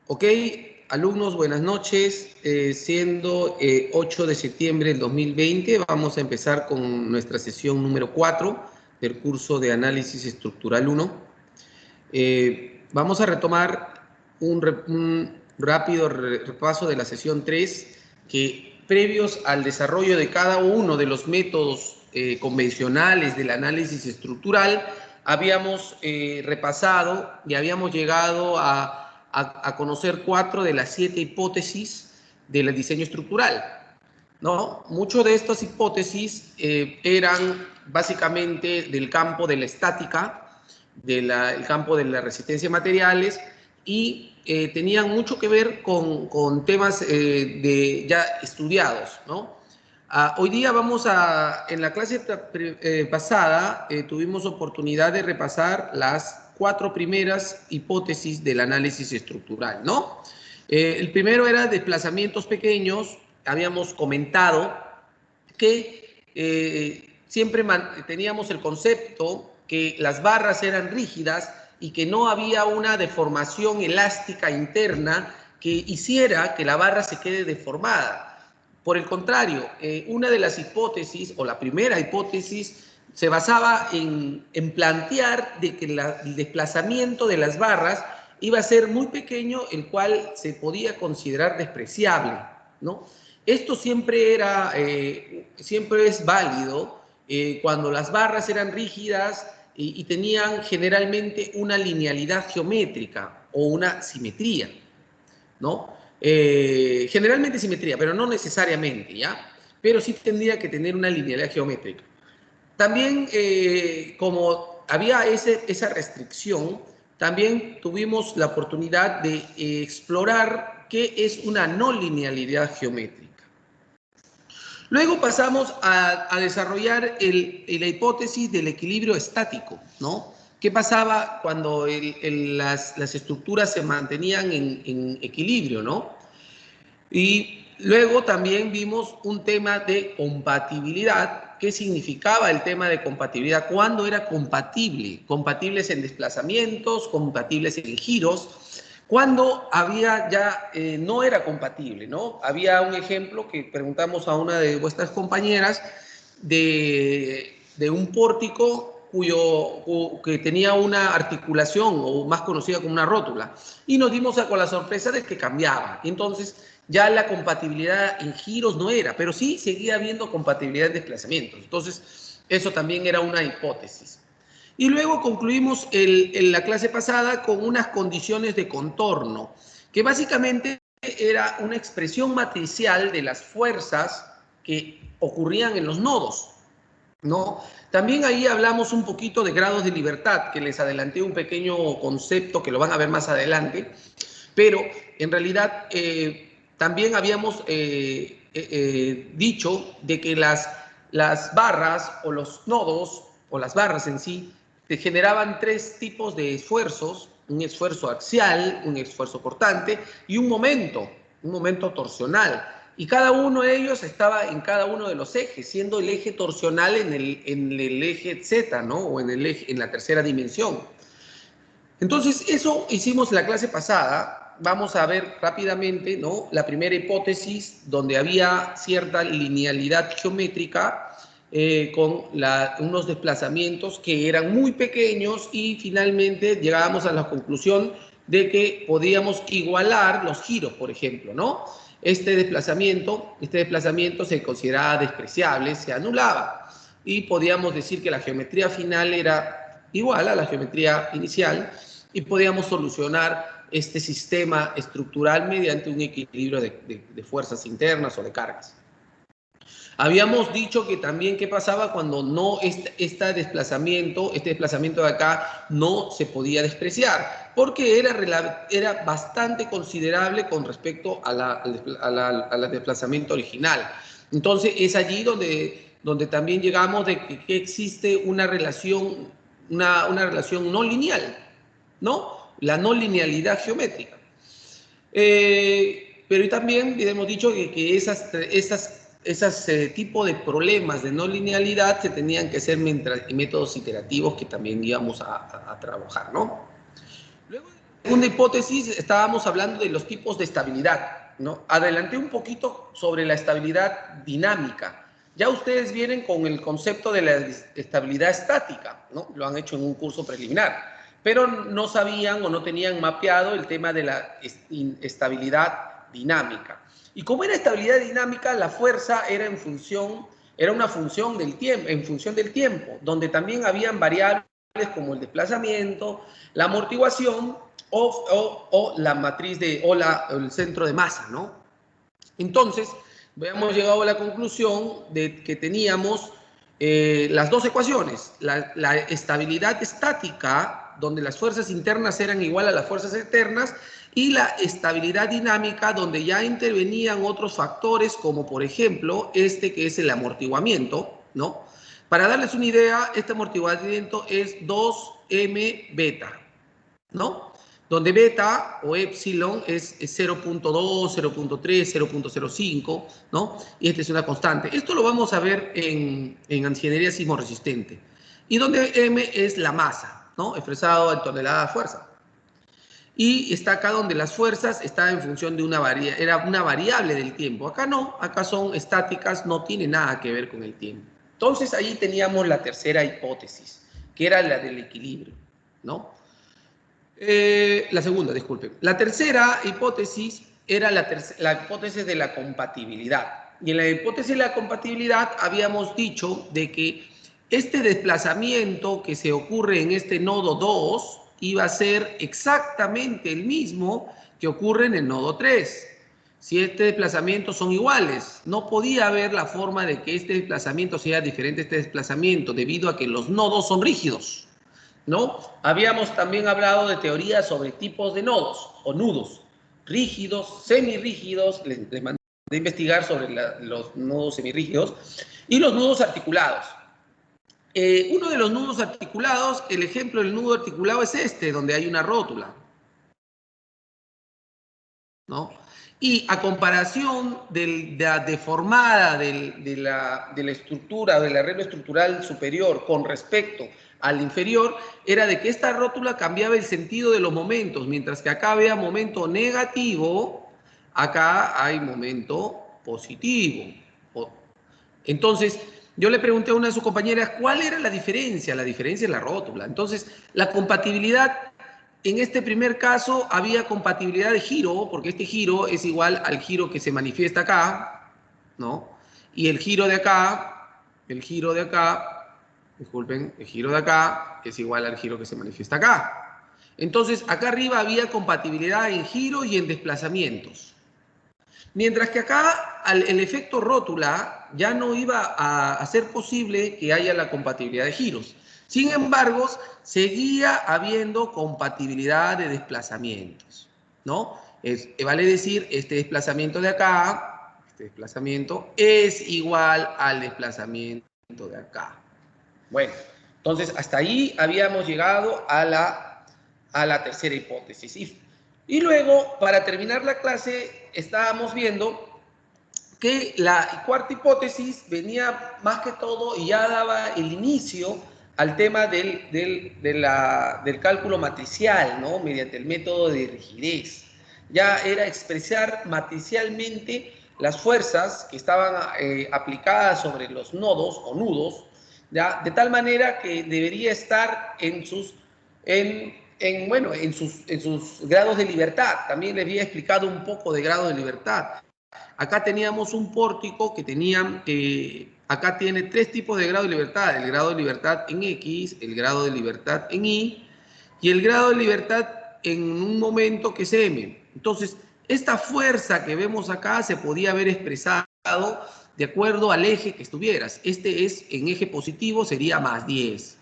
Ok, alumnos, buenas noches. Siendo 8 de septiembre del 2020, vamos a empezar con nuestra sesión número 4 del curso de Análisis Estructural 1. Vamos a retomar un rápido repaso de la sesión 3, que previos al desarrollo de cada uno de los métodos convencionales del análisis estructural, habíamos repasado y habíamos llegado a conocer 4 de las 7 hipótesis del diseño estructural, ¿no? Muchas de estas hipótesis eran básicamente del campo de la estática, del campo de la resistencia a materiales, y tenían mucho que ver con temas ya estudiados, ¿no? Hoy día en la clase pasada tuvimos oportunidad de repasar las 4 primeras hipótesis del análisis estructural, ¿no? El primero era desplazamientos pequeños. Habíamos comentado que siempre teníamos el concepto que las barras eran rígidas y que no había una deformación elástica interna que hiciera que la barra se quede deformada. Por el contrario, una de las hipótesis, o la primera hipótesis, se basaba en plantear de que el desplazamiento de las barras iba a ser muy pequeño, el cual se podía considerar despreciable, ¿no? Esto siempre es válido cuando las barras eran rígidas y tenían generalmente una linealidad geométrica o una simetría, ¿no? Generalmente simetría, pero no necesariamente, ¿ya? Pero sí tendría que tener una linealidad geométrica. También, como había esa restricción, también tuvimos la oportunidad de explorar qué es una no linealidad geométrica. Luego pasamos a desarrollar la hipótesis del equilibrio estático, ¿no? ¿Qué pasaba cuando las estructuras se mantenían en equilibrio, ¿no? Y luego también vimos un tema de compatibilidad. ¿Qué significaba el tema de compatibilidad? ¿Cuándo era compatible? Compatibles en desplazamientos, compatibles en giros. Cuando había ya, no era compatible, ¿no? Había un ejemplo que preguntamos a una de vuestras compañeras de un pórtico que tenía una articulación, o más conocida como una rótula, y nos dimos con la sorpresa de que cambiaba. Entonces, ya la compatibilidad en giros no era, pero sí seguía habiendo compatibilidad en desplazamientos. Entonces, eso también era una hipótesis. Y luego concluimos en la clase pasada con unas condiciones de contorno, que básicamente era una expresión matricial de las fuerzas que ocurrían en los nodos, ¿no? También ahí hablamos un poquito de grados de libertad, que les adelanté un pequeño concepto que lo van a ver más adelante, pero en realidad también habíamos dicho de que las barras o los nodos o las barras en sí generaban 3 tipos de esfuerzos: un esfuerzo axial, un esfuerzo cortante y un momento torsional. Y cada uno de ellos estaba en cada uno de los ejes, siendo el eje torsional en el eje Z, ¿no? O en la tercera dimensión. Entonces, eso hicimos la clase pasada. Vamos a ver rápidamente, ¿no? La primera hipótesis, donde había cierta linealidad geométrica con unos desplazamientos que eran muy pequeños, y finalmente llegábamos a la conclusión de que podíamos igualar los giros, por ejemplo, ¿no? Este desplazamiento se consideraba despreciable, se anulaba, y podíamos decir que la geometría final era igual a la geometría inicial, y podíamos solucionar este sistema estructural mediante un equilibrio de fuerzas internas o de cargas. Habíamos dicho que también qué pasaba cuando no este desplazamiento de acá no se podía despreciar, porque era bastante considerable con respecto al desplazamiento original. Entonces es allí donde también llegamos de que existe una relación no lineal, ¿no? La no linealidad geométrica. Pero también hemos dicho que esas tipo de problemas de no linealidad se tenían que hacer métodos iterativos, que también íbamos a trabajar, ¿no? Luego segunda hipótesis estábamos hablando de los tipos de estabilidad, ¿no? Adelanté un poquito sobre la estabilidad dinámica. Ya ustedes vienen con el concepto de la estabilidad estática, ¿no? Lo han hecho en un curso preliminar, pero no sabían o no tenían mapeado el tema de la estabilidad dinámica. Y como era estabilidad dinámica, la fuerza era una función del tiempo, en función del tiempo, donde también habían variables como el desplazamiento, la amortiguación o la matriz el centro de masa, ¿no? Entonces, habíamos llegado a la conclusión de que teníamos las dos ecuaciones, la estabilidad estática, donde las fuerzas internas eran igual a las fuerzas externas, y la estabilidad dinámica, donde ya intervenían otros factores, como por ejemplo este que es el amortiguamiento, ¿no? Para darles una idea, este amortiguamiento es 2m beta, ¿no? Donde beta o epsilon es 0.2, 0.3, 0.05, ¿no? Y esta es una constante. Esto lo vamos a ver en ingeniería sismoresistente. Y donde m es la masa, ¿no? Expresado en toneladas de fuerza. Y está acá donde las fuerzas están en función de era una variable del tiempo. Acá no, acá son estáticas, no tiene nada que ver con el tiempo. Entonces ahí teníamos la tercera hipótesis, que era la del equilibrio, ¿no? La segunda, disculpen. La tercera hipótesis era la hipótesis de la compatibilidad. Y en la hipótesis de la compatibilidad habíamos dicho de que este desplazamiento que se ocurre en este nodo 2 iba a ser exactamente el mismo que ocurre en el nodo 3. Si este desplazamiento son iguales, no podía haber la forma de que este desplazamiento sea diferente a este desplazamiento debido a que los nodos son rígidos, ¿no? Habíamos también hablado de teorías sobre tipos de nodos o nudos, rígidos, semirrígidos, les mandé a investigar sobre los nudos semirrígidos y los nudos articulados. Uno de los nudos articulados, el ejemplo del nudo articulado es este, donde hay una rótula, ¿no? Y a comparación de la deformada de la estructura, del arreglo estructural superior con respecto al inferior, era de que esta rótula cambiaba el sentido de los momentos, mientras que acá había momento negativo, acá hay momento positivo. Entonces, yo le pregunté a una de sus compañeras, ¿cuál era la diferencia? La diferencia es la rótula. Entonces, la compatibilidad, en este primer caso, había compatibilidad de giro, porque este giro es igual al giro que se manifiesta acá, ¿no? Y el giro de acá, disculpen, el giro de acá es igual al giro que se manifiesta acá. Entonces, acá arriba había compatibilidad en giro y en desplazamientos. Mientras que acá el efecto rótula ya no iba a hacer posible que haya la compatibilidad de giros. Sin embargo, seguía habiendo compatibilidad de desplazamientos, ¿no? Vale decir, este desplazamiento de acá, este desplazamiento es igual al desplazamiento de acá. Bueno, entonces hasta ahí habíamos llegado a la tercera hipótesis. Y luego, para terminar la clase, estábamos viendo que la cuarta hipótesis venía más que todo y ya daba el inicio al tema del cálculo matricial, ¿no? Mediante el método de rigidez. Ya era expresar matricialmente las fuerzas que estaban aplicadas sobre los nodos o nudos, ¿ya? De tal manera que debería estar en sus grados de libertad. También les había explicado un poco de grados de libertad. Acá teníamos un pórtico acá tiene tres tipos de grado de libertad: el grado de libertad en X, el grado de libertad en Y y el grado de libertad en un momento que es M. Entonces, esta fuerza que vemos acá se podía haber expresado de acuerdo al eje que estuvieras. Este es en eje positivo, sería más 10.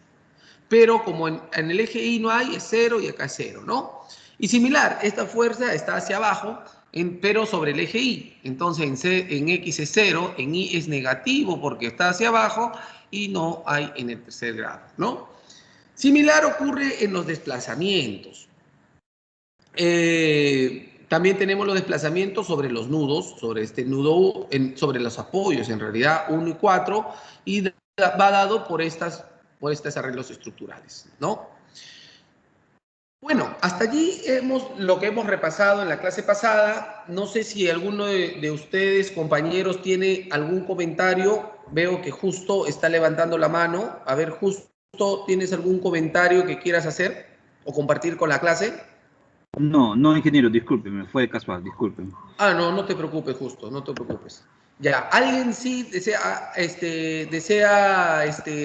Pero como en el eje Y no hay, es 0 y acá es 0, ¿no? Y similar, esta fuerza está hacia abajo, pero sobre el eje Y. Entonces en X es 0, en Y es negativo porque está hacia abajo y no hay en el tercer grado, ¿no? Similar ocurre en los desplazamientos. También tenemos los desplazamientos sobre los nudos, sobre este nudo, sobre los apoyos, en realidad 1 y 4, y va dado por estos arreglos estructurales, ¿no? Bueno, hasta allí lo que hemos repasado en la clase pasada. No sé si alguno de ustedes, compañeros, tiene algún comentario. Veo que justo está levantando la mano. A ver, justo, ¿tienes algún comentario que quieras hacer o compartir con la clase? No, no, ingeniero, discúlpeme, fue casual, discúlpeme. Ah, no, no te preocupes, justo, no te preocupes. Ya, ¿alguien sí desea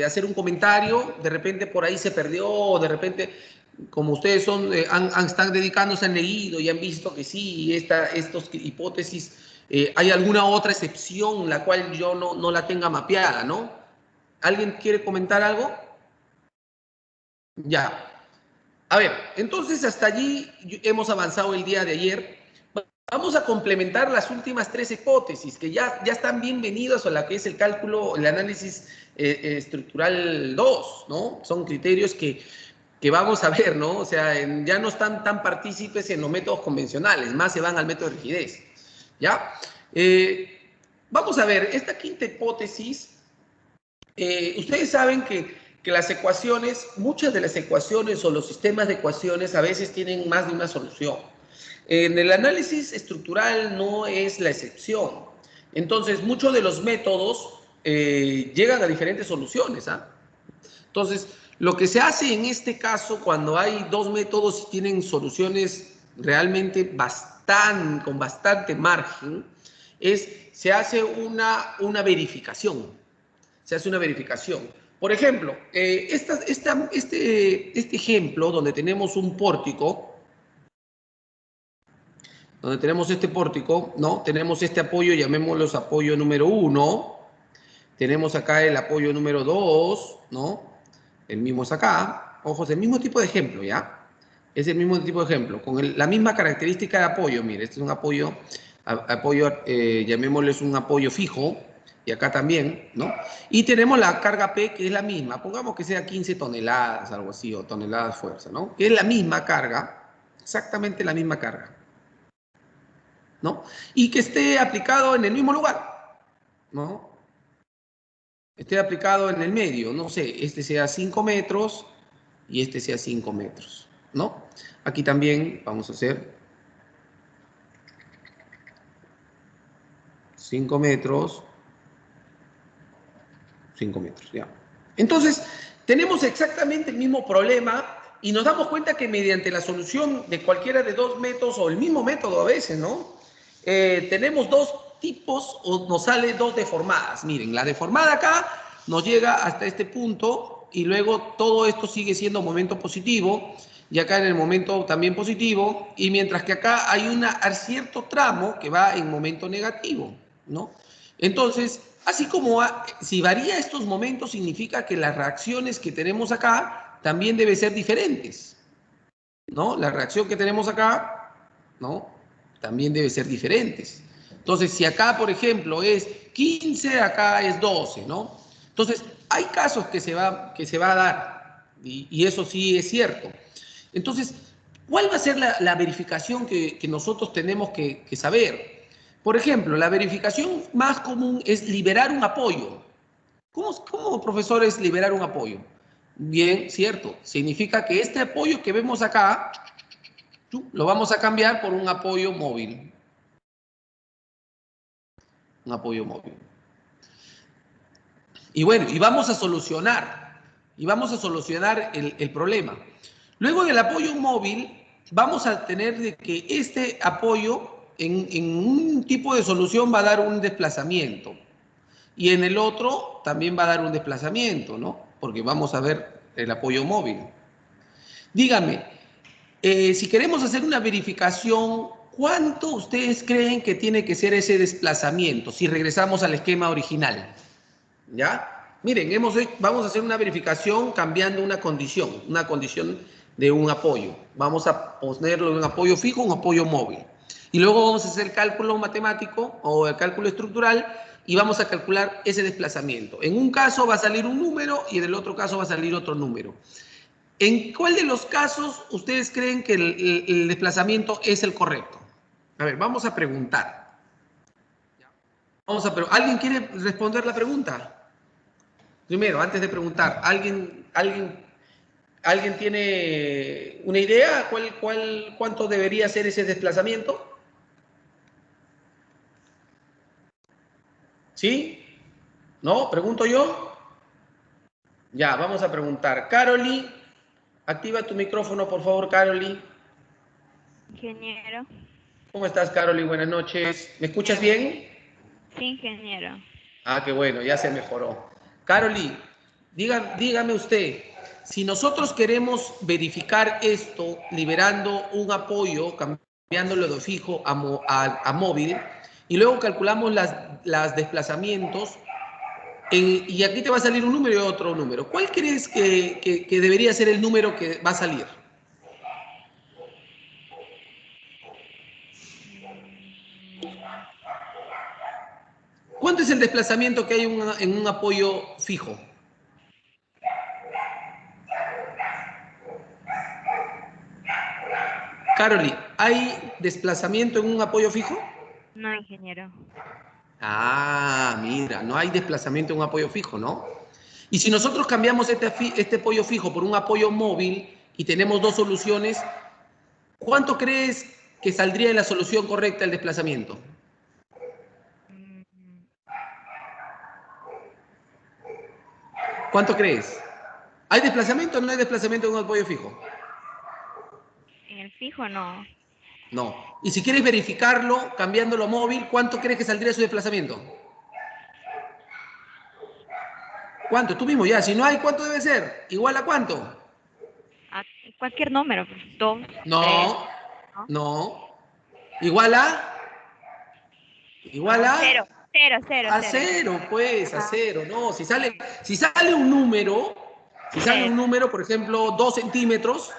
hacer un comentario? De repente por ahí se perdió, o de repente, como ustedes están dedicándose, han leído y han visto que sí, estos hipótesis, hay alguna otra excepción la cual yo no la tenga mapeada, ¿no? ¿Alguien quiere comentar algo? Ya. A ver, entonces hasta allí hemos avanzado el día de ayer. Vamos a complementar las últimas tres hipótesis que ya están bienvenidas a la que es el cálculo, el análisis estructural 2, ¿no? Son criterios que vamos a ver, ¿no? O sea, ya no están tan partícipes en los métodos convencionales, más se van al método de rigidez, ¿ya? Vamos a ver, esta quinta hipótesis, ustedes saben que las ecuaciones, muchas de las ecuaciones o los sistemas de ecuaciones a veces tienen más de una solución. En el análisis estructural no es la excepción. Entonces, muchos de los métodos llegan a diferentes soluciones. ¿Ah? Entonces, lo que se hace en este caso, cuando hay dos métodos y tienen soluciones realmente con bastante margen, se hace una verificación. Se hace una verificación. Por ejemplo, este ejemplo donde tenemos un pórtico, ¿no? Tenemos este apoyo, llamémoslo apoyo número 1, tenemos acá el apoyo número 2, ¿no? El mismo es acá, ojo, es el mismo tipo de ejemplo, ¿ya? Es el mismo tipo de ejemplo, con la misma característica de apoyo, mire, este es un apoyo, llamémosle un apoyo fijo, y acá también, ¿no? Y tenemos la carga P, que es la misma, pongamos que sea 15 toneladas, algo así, o toneladas fuerza, ¿no? Que es la misma carga, exactamente la misma carga. ¿No? Y que esté aplicado en el mismo lugar, ¿no? Esté aplicado en el medio, no sé, este sea 5 metros y este sea 5 metros, ¿no? Aquí también vamos a hacer 5 metros, 5 metros, ya. Entonces, tenemos exactamente el mismo problema y nos damos cuenta que mediante la solución de cualquiera de dos métodos, o el mismo método a veces, ¿no? Tenemos dos tipos o nos sale dos deformadas. Miren, la deformada acá nos llega hasta este punto y luego todo esto sigue siendo momento positivo y acá en el momento también positivo, y mientras que acá hay cierto tramo que va en momento negativo, ¿no? Entonces, así como si varía estos momentos, significa que las reacciones que tenemos acá también deben ser diferentes, ¿no? La reacción que tenemos acá, ¿no? También debe ser diferentes. Entonces, si acá, por ejemplo, es 15, acá es 12, ¿no? Entonces, hay casos que se va a dar, y eso sí es cierto. Entonces, ¿cuál va a ser la verificación que nosotros tenemos que saber? Por ejemplo, la verificación más común es liberar un apoyo. ¿Cómo, profesor, es liberar un apoyo? Bien, cierto. Significa que este apoyo que vemos acá, lo vamos a cambiar por un apoyo móvil. Un apoyo móvil. Y bueno, y vamos a solucionar el problema. Luego del apoyo móvil, vamos a tener de que este apoyo en un tipo de solución va a dar un desplazamiento y en el otro también va a dar un desplazamiento, ¿no? Porque vamos a ver el apoyo móvil. Díganme, si queremos hacer una verificación, ¿cuánto ustedes creen que tiene que ser ese desplazamiento si regresamos al esquema original? ¿Ya? Miren, vamos a hacer una verificación cambiando una condición de un apoyo. Vamos a ponerlo de un apoyo fijo a un apoyo móvil. Y luego vamos a hacer el cálculo matemático o el cálculo estructural y vamos a calcular ese desplazamiento. En un caso va a salir un número y en el otro caso va a salir otro número. ¿En cuál de los casos ustedes creen que el desplazamiento es el correcto? A ver, vamos a preguntar. ¿Alguien quiere responder la pregunta? Primero, antes de preguntar, ¿Alguien tiene una idea? ¿Cuánto debería ser ese desplazamiento? ¿Sí? ¿No? ¿Pregunto yo? Ya, vamos a preguntar. Caroli, activa tu micrófono, por favor, Caroli. Ingeniero. ¿Cómo estás, Caroli? Buenas noches. ¿Me escuchas bien? Sí, ingeniero. Ah, qué bueno, ya se mejoró. Caroli, dígame usted, si nosotros queremos verificar esto liberando un apoyo, cambiándolo de fijo a móvil, y luego calculamos las desplazamientos, y aquí te va a salir un número y otro número. ¿Cuál crees que debería ser el número que va a salir? ¿Cuánto es el desplazamiento que hay en un apoyo fijo? Caroli, ¿hay desplazamiento en un apoyo fijo? No, ingeniero. Ah, mira, no hay desplazamiento en un apoyo fijo, ¿no? Y si nosotros cambiamos este apoyo fijo por un apoyo móvil y tenemos dos soluciones, ¿cuánto crees que saldría en la solución correcta el desplazamiento? ¿Cuánto crees? ¿Hay desplazamiento o no hay desplazamiento en un apoyo fijo? En el fijo no. No. Y si quieres verificarlo cambiándolo a móvil, ¿cuánto crees que saldría su desplazamiento? ¿Cuánto? Tú mismo ya. Si no hay, ¿cuánto debe ser? ¿Igual a cuánto? A cualquier número, pues, 2, 3, No, ¿no? no. ¿Igual a? ¿Igual No, a? 0, 0, 0, A 0, cero, ingeniero. pues, a Ajá. cero. No, si sale un número, Cero. por ejemplo, 2 centímetros,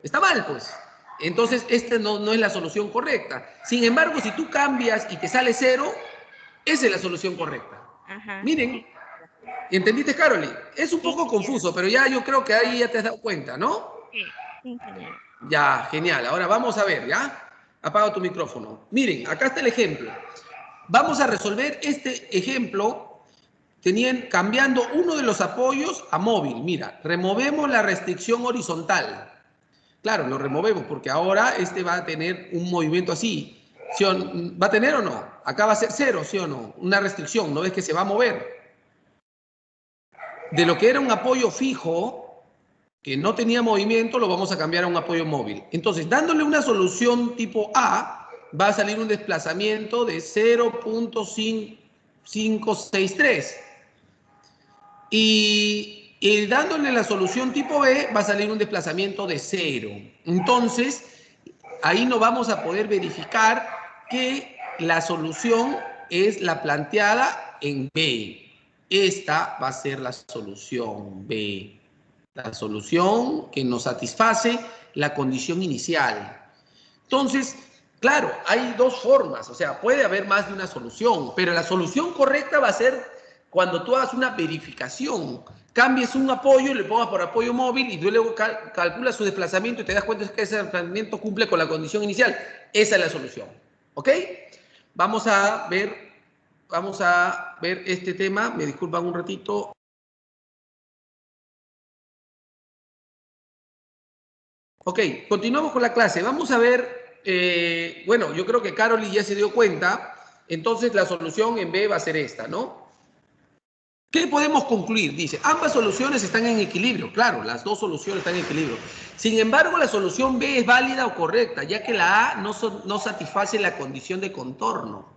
está mal, pues. Entonces, este no es la solución correcta. Sin embargo, si tú cambias y te sale cero, esa es la solución correcta. Ajá. Miren, Sí, ¿entendiste, Caroli? Es un sí, poco ingeniero. confuso, pero ya yo creo que ahí ya te has dado cuenta, ¿no? Sí, sí, ingeniero. Ya, genial. Ahora vamos a ver, ¿ya? Apaga tu micrófono. Miren, acá está el ejemplo. Vamos a resolver este ejemplo cambiando uno de los apoyos a móvil. Mira, removemos la restricción horizontal. Claro, lo removemos porque ahora este va a tener un movimiento así. ¿Va a tener o no? Acá va a ser cero, ¿sí o no? Una restricción, ¿no ves que se va a mover? De lo que era un apoyo fijo, que no tenía movimiento, lo vamos a cambiar a un apoyo móvil. Entonces, dándole una solución tipo A, va a salir un desplazamiento de 0.563. Y dándole la solución tipo B, va a salir un desplazamiento de 0. Entonces, ahí no vamos a poder verificar que la solución es la planteada en B. Esta va a ser la solución B, la solución que nos satisface la condición inicial. Entonces, claro, hay dos formas, o sea, puede haber más de una solución, pero la solución correcta va a ser cuando tú hagas una verificación, cambies un apoyo, le pongas por apoyo móvil y tú luego calculas su desplazamiento y te das cuenta que ese desplazamiento cumple con la condición inicial. Esa es la solución. ¿Ok? Vamos a ver este tema. Me disculpan un ratito. Ok, continuamos con la clase. Vamos a ver, bueno, yo creo que Caroli ya se dio cuenta, entonces la solución en B va a ser esta, ¿no? ¿Qué podemos concluir? Dice, ambas soluciones están en equilibrio. Claro, las dos soluciones están en equilibrio. Sin embargo, la solución B es válida o correcta, ya que la A no satisface la condición de contorno.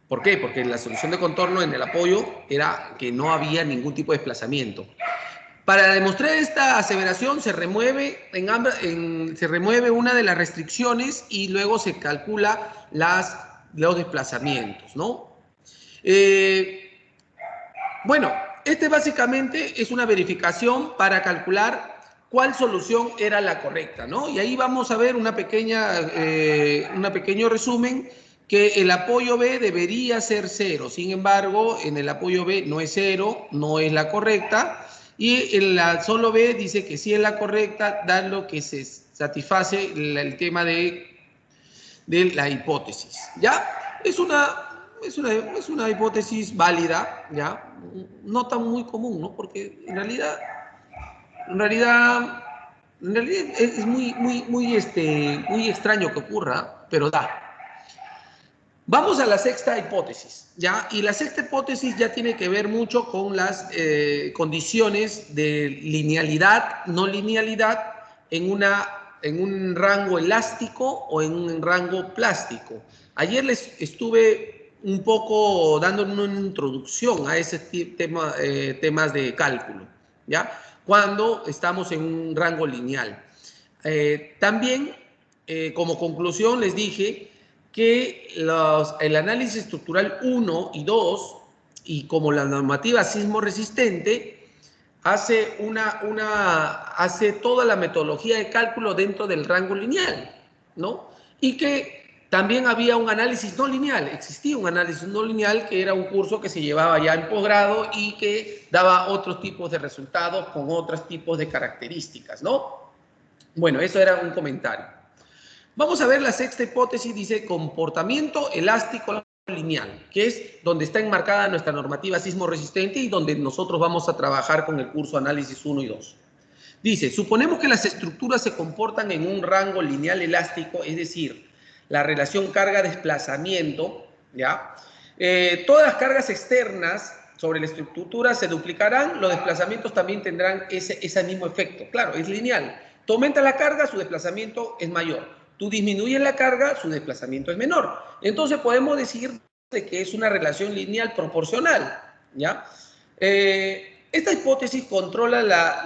¿Por qué? Porque la solución de contorno en el apoyo era que no había ningún tipo de desplazamiento. Para demostrar esta aseveración se remueve una de las restricciones y luego se calcula los desplazamientos, ¿no? Bueno, este básicamente es una verificación para calcular cuál solución era la correcta, ¿no? Y ahí vamos a ver un pequeño resumen que el apoyo B debería ser cero. Sin embargo, en el apoyo B no es cero, no es la correcta. Y en la solo B dice que sí es la correcta, dado que se satisface el tema de la hipótesis. ¿Ya? Es una hipótesis válida, ¿ya? No tan muy común, ¿no? Porque en realidad En realidad es muy extraño que ocurra, pero da. Vamos a la sexta hipótesis, ¿ya? Y la sexta hipótesis ya tiene que ver mucho con las condiciones de linealidad, no linealidad, en un rango elástico o en un rango plástico. Ayer les estuve un poco dando una introducción a ese temas de cálculo, ¿ya? Cuando estamos en un rango lineal. También, como conclusión, les dije que el análisis estructural 1 y 2, y como la normativa sismo resistente, hace toda la metodología de cálculo dentro del rango lineal, ¿no? Y que también había un análisis no lineal, existía un análisis no lineal que era un curso que se llevaba ya en posgrado y que daba otros tipos de resultados con otros tipos de características, ¿no? Bueno, eso era un comentario. Vamos a ver la sexta hipótesis, dice comportamiento elástico lineal, que es donde está enmarcada nuestra normativa sismo resistente y donde nosotros vamos a trabajar con el curso análisis 1 y 2. Dice, suponemos que las estructuras se comportan en un rango lineal elástico, es decir, la relación carga-desplazamiento, ¿ya? Todas las cargas externas sobre la estructura se duplicarán, los desplazamientos también tendrán ese mismo efecto. Claro, es lineal. Tú aumentas la carga, su desplazamiento es mayor. Tú disminuyes la carga, su desplazamiento es menor. Entonces podemos decir que es una relación lineal proporcional, ¿ya? Esta hipótesis controla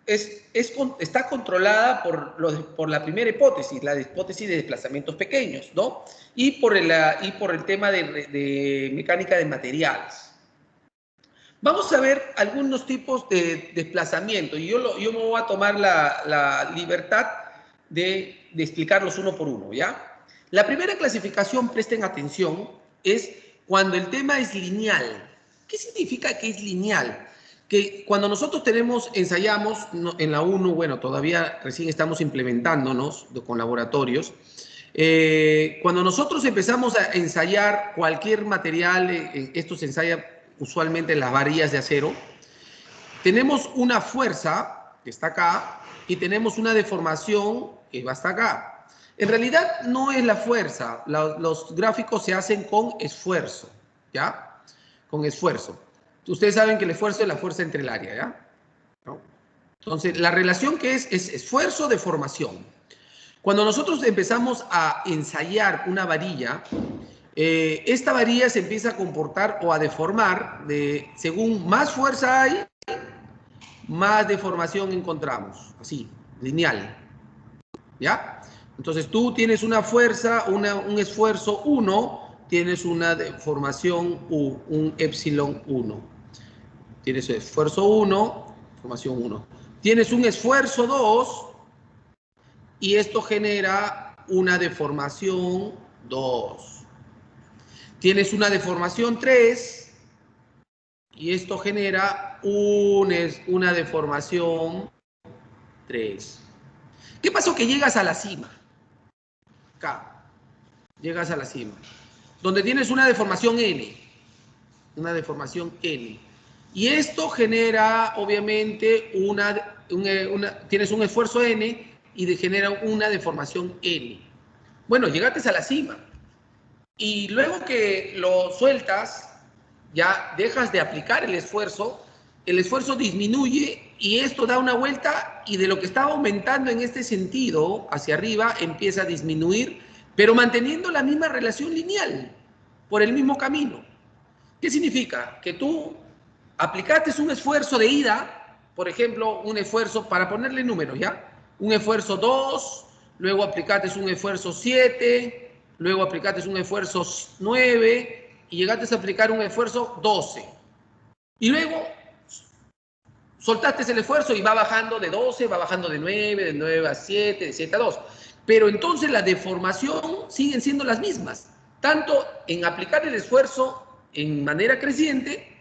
está controlada por la primera hipótesis, la hipótesis de desplazamientos pequeños, ¿no? Y por el tema de mecánica de materiales. Vamos a ver algunos tipos de desplazamiento y yo me voy a tomar la libertad de explicarlos uno por uno, ¿ya? La primera clasificación, presten atención, es cuando el tema es lineal. ¿Qué significa que es lineal? Que cuando nosotros ensayamos en la 1, bueno, todavía recién estamos implementándonos con laboratorios, cuando nosotros empezamos a ensayar cualquier material, esto se ensaya usualmente en las varillas de acero, tenemos una fuerza que está acá y tenemos una deformación que va hasta acá. En realidad no es la fuerza, los gráficos se hacen con esfuerzo, ¿ya? Con esfuerzo. Ustedes saben que el esfuerzo es la fuerza entre el área, ¿ya? ¿No? Entonces, la relación que es esfuerzo-deformación. Cuando nosotros empezamos a ensayar una varilla, esta varilla se empieza a comportar o a deformar según más fuerza hay, más deformación encontramos, así, lineal, ¿ya? Entonces tú tienes una fuerza, un esfuerzo 1, tienes una deformación U, un epsilon 1. Tienes esfuerzo 1, deformación 1. Tienes un esfuerzo 2 y esto genera una deformación 2. Tienes una deformación 3 y esto genera una deformación 3. ¿Qué pasó? Que llegas a la cima. Acá. Llegas a la cima. Donde tienes una deformación N. Una deformación N. Y esto genera, obviamente, tienes un esfuerzo N y genera una deformación N. Bueno, llegaste a la cima. Y luego que lo sueltas, ya dejas de aplicar el esfuerzo disminuye y esto da una vuelta y de lo que estaba aumentando en este sentido hacia arriba empieza a disminuir, pero manteniendo la misma relación lineal por el mismo camino. ¿Qué significa? Que tú aplicaste un esfuerzo de ida, por ejemplo, un esfuerzo, para ponerle números, ¿ya? Un esfuerzo 2, luego aplicaste un esfuerzo 7, luego aplicaste un esfuerzo 9 y llegaste a aplicar un esfuerzo 12. Y luego soltaste el esfuerzo y va bajando de 12, va bajando de 9, de 9 a 7, de 7 a 2. Pero entonces la deformación siguen siendo las mismas, tanto en aplicar el esfuerzo en manera creciente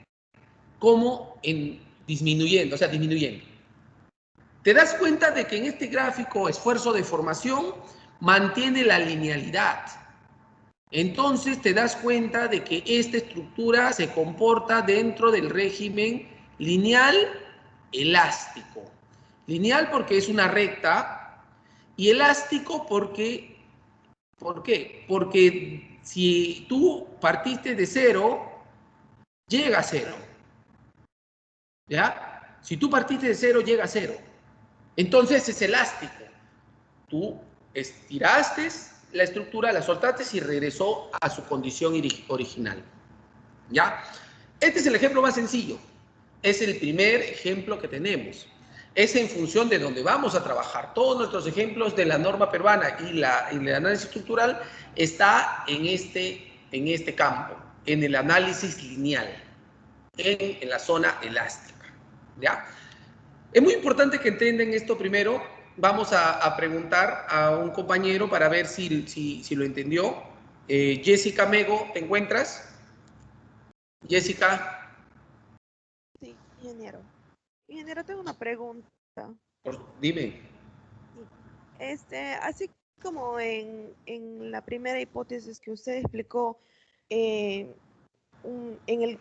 como en disminuyendo, o sea, disminuyendo. Te das cuenta de que en este gráfico esfuerzo-deformación mantiene la linealidad. Entonces te das cuenta de que esta estructura se comporta dentro del régimen lineal elástico. Lineal porque es una recta y elástico porque, ¿por qué? Porque si tú partiste de cero, llega a cero, ¿ya? Si tú partiste de cero, llega a cero. Entonces es elástico. Tú estiraste la estructura, la soltaste y regresó a su condición original, ¿ya? Este es el ejemplo más sencillo. Es el primer ejemplo que tenemos. Es en función de donde vamos a trabajar. Todos nuestros ejemplos de la norma peruana y el análisis estructural está en este campo, en el análisis lineal, en la zona elástica, ¿ya? Es muy importante que entiendan esto primero. Vamos a preguntar a un compañero para ver si lo entendió. Jessica Mego, ¿te encuentras? Jessica. Sí, ingeniero. Ingeniero, tengo una pregunta. Dime. Sí. Así como en la primera hipótesis que usted explicó, en el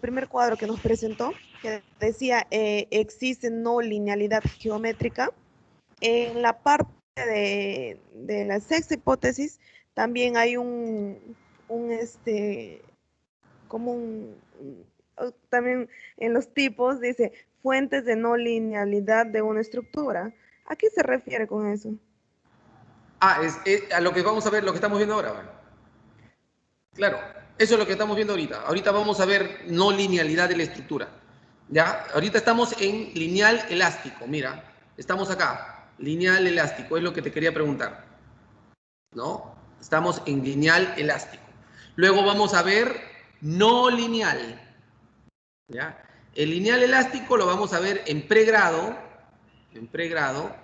primer cuadro que nos presentó, que decía existe no linealidad geométrica, en la parte de la sexta hipótesis también hay también en los tipos dice fuentes de no linealidad de una estructura. ¿A qué se refiere con eso? A lo que vamos a ver, lo que estamos viendo ahora. Bueno. Claro, eso es lo que estamos viendo ahorita. Ahorita vamos a ver no linealidad de la estructura. ¿Ya? Ahorita estamos en lineal elástico. Mira, estamos acá. Lineal elástico, es lo que te quería preguntar. ¿No? Estamos en lineal elástico. Luego vamos a ver no lineal. ¿Ya? El lineal elástico lo vamos a ver en pregrado. En pregrado.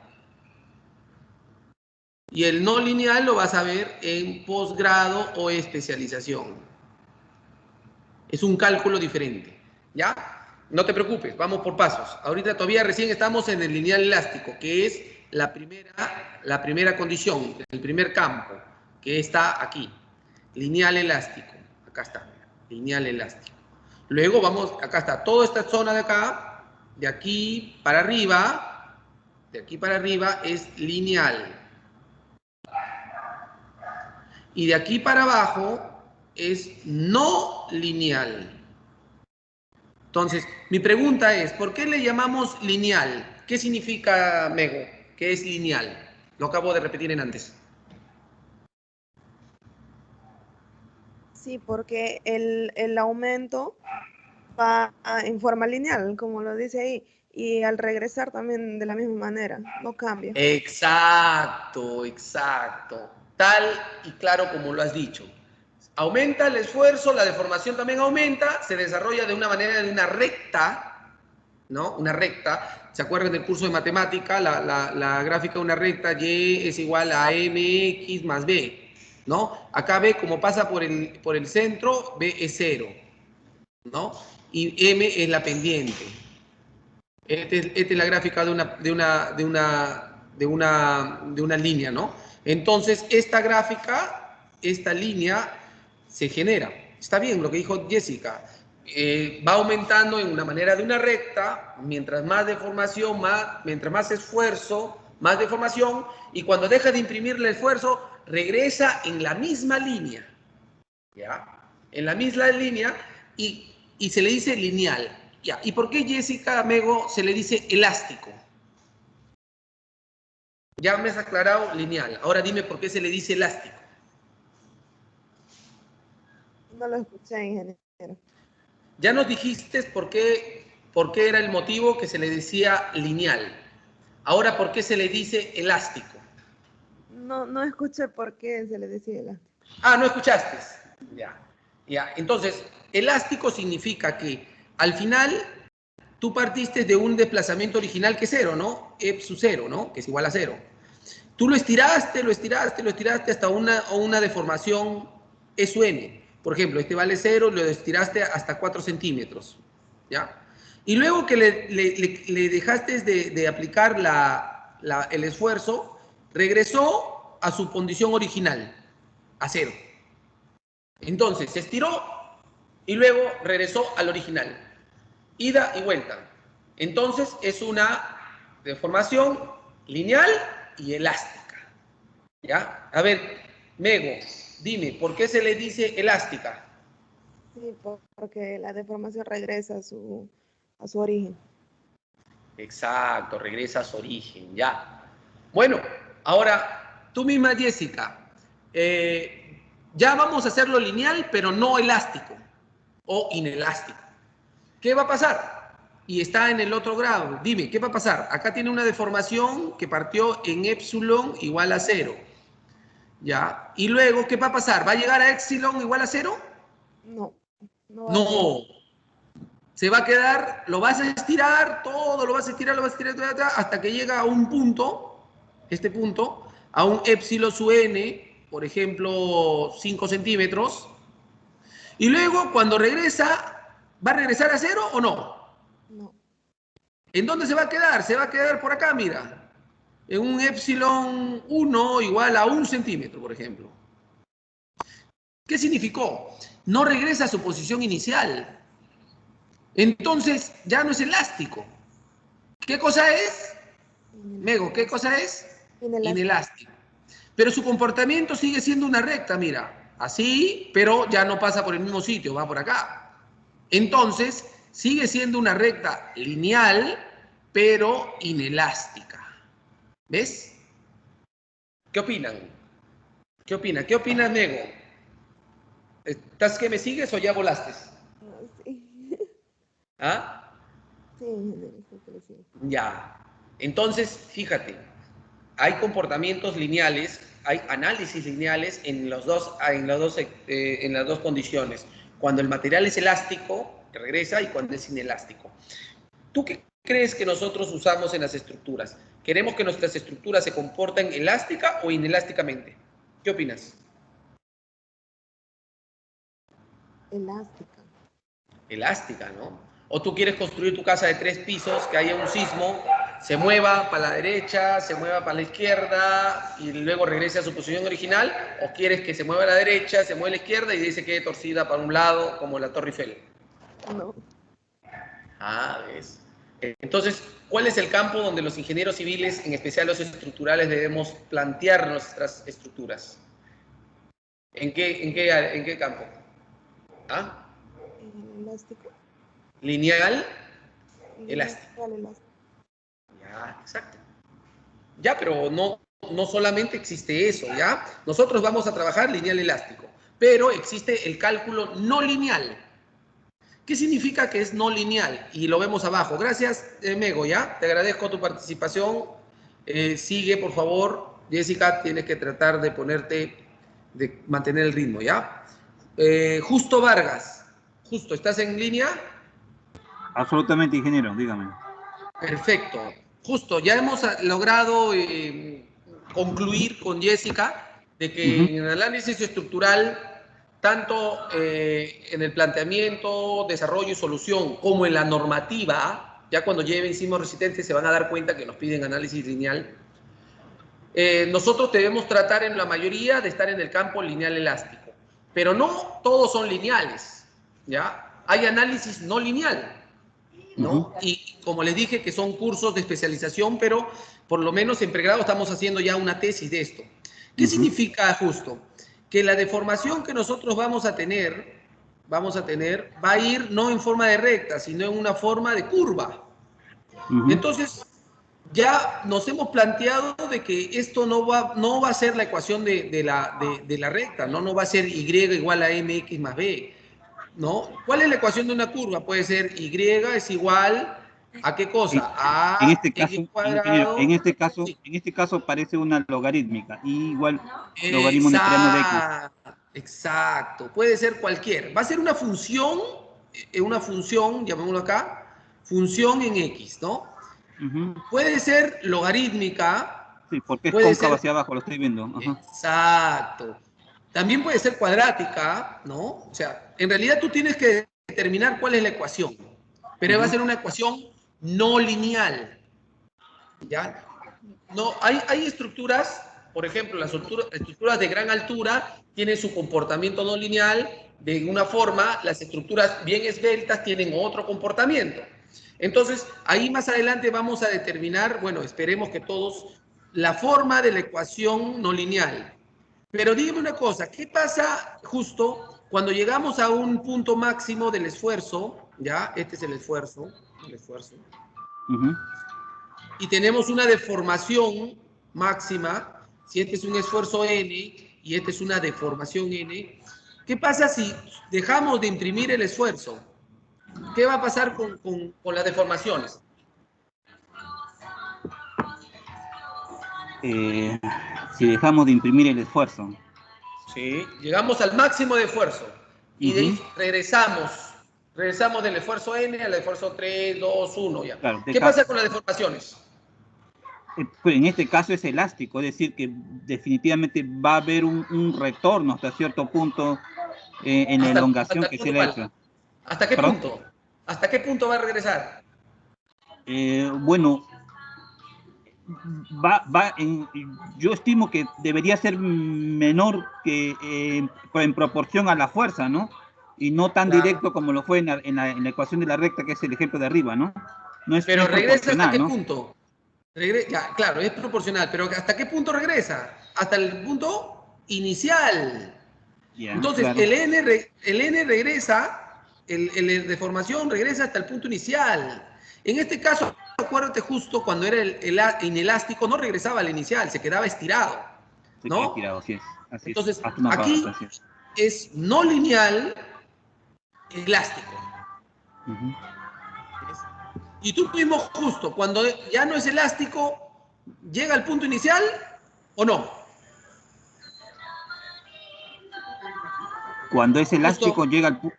Y el no lineal lo vas a ver en posgrado o especialización. Es un cálculo diferente, ¿ya? No te preocupes, vamos por pasos. Ahorita todavía recién estamos en el lineal elástico, que es la primera condición, el primer campo, que está aquí. Lineal elástico, acá está, lineal elástico. Luego vamos, acá está, toda esta zona de acá, de aquí para arriba es lineal. Y de aquí para abajo es no lineal. Entonces, mi pregunta es, ¿por qué le llamamos lineal? ¿Qué significa, Mego? ¿Qué es lineal? Lo acabo de repetir en antes. Sí, porque el aumento va en forma lineal, como lo dice ahí, y al regresar también de la misma manera, no cambia. Exacto, exacto. Tal y claro como lo has dicho. Aumenta el esfuerzo, la deformación también aumenta, se desarrolla de una manera de una recta, ¿no? Una recta. ¿Se acuerdan del curso de matemática? La gráfica de una recta, Y es igual a MX más B, ¿no? Acá B, como pasa por el centro, B es 0, ¿no? Y M es la pendiente. Esta es la gráfica de una línea, ¿no? Entonces, esta gráfica, esta línea, se genera. Está bien lo que dijo Jessica. Va aumentando en una manera de una recta, mientras más deformación, mientras más esfuerzo, más deformación, y cuando deja de imprimirle esfuerzo, regresa en la misma línea, ¿ya? En la misma línea y se le dice lineal. ¿Ya? ¿Y por qué, Jessica Mego, se le dice elástico? Ya me has aclarado lineal. Ahora dime por qué se le dice elástico. No lo escuché, ingeniero. Ya nos dijiste por qué era el motivo que se le decía lineal. Ahora, ¿por qué se le dice elástico? No escuché por qué se le decía elástico. Ah, ¿no escuchaste? Ya. Ya. Entonces, elástico significa que al final tú partiste de un desplazamiento original que es 0, ¿no? Epsilon 0, ¿no? Que es igual a 0. Tú lo estiraste hasta una deformación SUN. Por ejemplo, este vale 0, lo estiraste hasta 4 centímetros. ¿Ya? Y luego que le dejaste de aplicar el esfuerzo, regresó a su condición original, a 0. Entonces, se estiró y luego regresó al original. Ida y vuelta. Entonces, es una deformación lineal y elástica. ¿Ya? A ver, Mego, dime, ¿por qué se le dice elástica? Sí, porque la deformación regresa a su origen. Exacto, regresa a su origen, ya. Bueno, ahora, tú misma, Jessica, ya vamos a hacerlo lineal, pero no elástico o inelástico. ¿Qué va a pasar? Y está en el otro grado. Dime, ¿qué va a pasar? Acá tiene una deformación que partió en epsilon igual a 0. ¿Ya? Y luego, ¿qué va a pasar? ¿Va a llegar a epsilon igual a 0? No, no va a llegar. No. Se va a quedar, lo vas a estirar, todo lo vas a estirar, hasta que llega a un punto, este punto, a un epsilon su n, por ejemplo, 5 centímetros. Y luego, cuando regresa, ¿va a regresar a 0 o no? No. ¿En dónde se va a quedar? Se va a quedar por acá, mira. En un epsilon 1 igual a 1 centímetro, por ejemplo. ¿Qué significó? No regresa a su posición inicial. Entonces, ya no es elástico. ¿Qué cosa es? Mego, ¿qué cosa es? Inelástico. Pero su comportamiento sigue siendo una recta, mira. Así, pero ya no pasa por el mismo sitio, va por acá. Entonces, sigue siendo una recta lineal, pero inelástica. ¿Ves? ¿Qué opinan? ¿Qué opina? ¿Qué opinas, Nego? ¿Estás que me sigues o ya volaste? Sí. ¿Ah? Sí, ingeniero, sí. Ya. Entonces, fíjate, hay comportamientos lineales, hay análisis lineales en las dos condiciones. Cuando el material es elástico, que regresa, y cuando es inelástico. ¿Tú qué crees que nosotros usamos en las estructuras? ¿Queremos que nuestras estructuras se comporten elástica o inelásticamente? ¿Qué opinas? Elástica. Elástica, ¿no? O tú quieres construir tu casa de 3 pisos, que haya un sismo, se mueva para la derecha, se mueva para la izquierda y luego regrese a su posición original, o quieres que se mueva a la derecha, se mueva a la izquierda y de ahí se quede torcida para un lado, como la Torre Eiffel. No. Ah, ves. Entonces, ¿cuál es el campo donde los ingenieros civiles, en especial los estructurales, debemos plantear nuestras estructuras? ¿En qué campo? ¿Ah? ¿El elástico? Lineal, elástico. Lineal, elástico. Ya, exacto. Ya, pero no solamente existe eso, ¿ya? Nosotros vamos a trabajar lineal elástico, pero existe el cálculo no lineal. ¿Qué significa que es no lineal? Y lo vemos abajo. Gracias, Mego, ¿ya? Te agradezco tu participación. Sigue, por favor. Jessica, tienes que tratar de mantener el ritmo, ¿ya? Justo Vargas. Justo, ¿estás en línea? Absolutamente, ingeniero, dígame. Perfecto. Justo, ya hemos logrado concluir con Jessica de que en el análisis estructural, tanto en el planteamiento, desarrollo y solución, como en la normativa, ya cuando lleven sismos resistentes se van a dar cuenta que nos piden análisis lineal. Nosotros debemos tratar en la mayoría de estar en el campo lineal elástico, pero no todos son lineales, ¿ya? Hay análisis no lineal, ¿no? Y como les dije, que son cursos de especialización, pero por lo menos en pregrado estamos haciendo ya una tesis de esto. ¿Qué significa justo? Que la deformación que nosotros vamos a tener va a ir no en forma de recta, sino en una forma de curva. Entonces, ya nos hemos planteado de que esto no va a ser la ecuación de la recta, no va a ser y igual a mx más b, ¿no? ¿Cuál es la ecuación de una curva? Puede ser y es igual a qué cosa, En a este caso, x ingeniero, cuadrado. Sí. en este caso parece una logarítmica, y igual logaritmo neperiano de x. Exacto, puede ser cualquier. Va a ser una función, llamémoslo acá, función en x, ¿no? Puede ser logarítmica, Sí, porque es puede cóncava ser. hacia abajo, lo estoy viendo. Exacto. También puede ser cuadrática, ¿no? O sea, en realidad tú tienes que determinar cuál es la ecuación, pero va a ser una ecuación no lineal, ¿ya? No, hay estructuras, por ejemplo, las estructuras de gran altura tienen su comportamiento no lineal de una forma, las estructuras bien esbeltas tienen otro comportamiento. Entonces, ahí más adelante vamos a determinar, bueno, esperemos que todos, la forma de la ecuación no lineal. Pero dígame una cosa, ¿qué pasa justo cuando llegamos a un punto máximo del esfuerzo? Ya, este es el esfuerzo, y tenemos una deformación máxima, si este es un esfuerzo N y este es una deformación N, ¿qué pasa si dejamos de imprimir el esfuerzo? ¿Qué va a pasar con las deformaciones? Si dejamos de imprimir el esfuerzo. Sí. Llegamos al máximo de esfuerzo y de ahí regresamos del esfuerzo N al esfuerzo 3, 2, 1 ya. Claro, ¿qué pasa con las deformaciones? Pues en este caso es elástico, es decir, que definitivamente va a haber un retorno hasta cierto punto en la elongación que se le ha hecho. ¿Hasta qué punto? ¿Hasta qué punto va a regresar? Bueno, yo estimo que debería ser menor que en proporción a la fuerza, ¿no? Y no tan directo como lo fue en la ecuación de la recta, que es el ejemplo de arriba, ¿no? Pero regresa hasta qué punto. Ya, claro, es proporcional, pero ¿hasta qué punto regresa? Hasta el punto inicial. Yeah, entonces, claro. el N regresa, el deformación regresa hasta el punto inicial. En este caso, acuérdate justo cuando era el inelástico, no regresaba al inicial, se quedaba estirado. ¿No? Se queda estirado, así es. Así entonces, aquí es no lineal, elástico. Y tú mismo justo, cuando ya no es elástico, ¿llega al punto inicial o no? Cuando es elástico justo, llega al punto...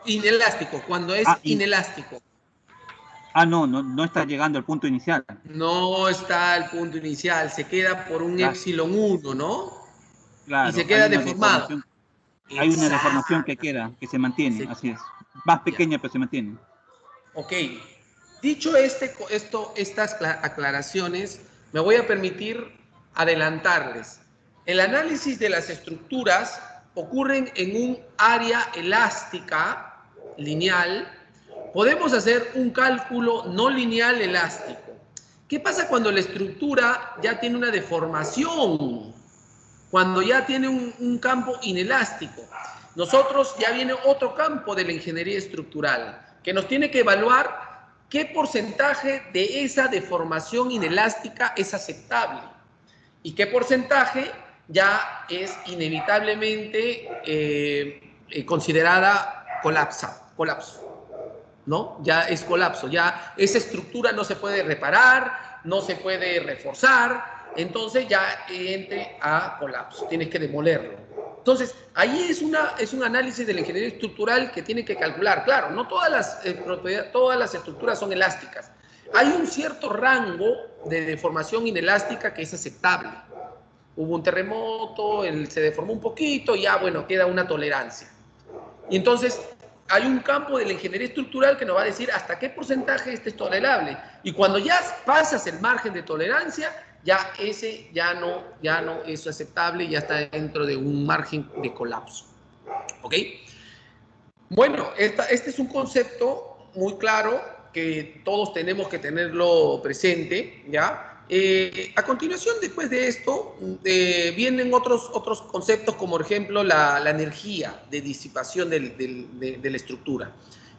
Inelástico, cuando es inelástico. No está llegando al punto inicial. No está al punto inicial, se queda por un epsilon 1, ¿no? Claro. Y se queda deformado. Hay una deformación que queda, que se mantiene, así es. Más pequeña, pero se mantiene. Ok. Dicho estas aclaraciones, me voy a permitir adelantarles. El análisis de las estructuras ocurren en un área elástica lineal. Podemos hacer un cálculo no lineal elástico. ¿Qué pasa cuando la estructura ya tiene una deformación? Cuando ya tiene un campo inelástico. Nosotros ya viene otro campo de la ingeniería estructural que nos tiene que evaluar qué porcentaje de esa deformación inelástica es aceptable y qué porcentaje ya es inevitablemente considerada colapso, ¿no? Ya es colapso, ya esa estructura no se puede reparar, no se puede reforzar, entonces ya entre a colapso, tienes que demolerlo. Entonces, ahí es un análisis de la ingeniería estructural que tiene que calcular. Claro, no todas las estructuras son elásticas. Hay un cierto rango de deformación inelástica que es aceptable. Hubo un terremoto, se deformó un poquito, y ya, bueno, queda una tolerancia. Y entonces, hay un campo de la ingeniería estructural que nos va a decir hasta qué porcentaje este es tolerable. Y cuando ya pasas el margen de tolerancia, ya ese ya no es aceptable, ya está dentro de un margen de colapso. ¿Ok? Bueno, este es un concepto muy claro que todos tenemos que tenerlo presente, ¿ya? A continuación, después de esto, vienen otros conceptos, como por ejemplo la energía de disipación de la estructura.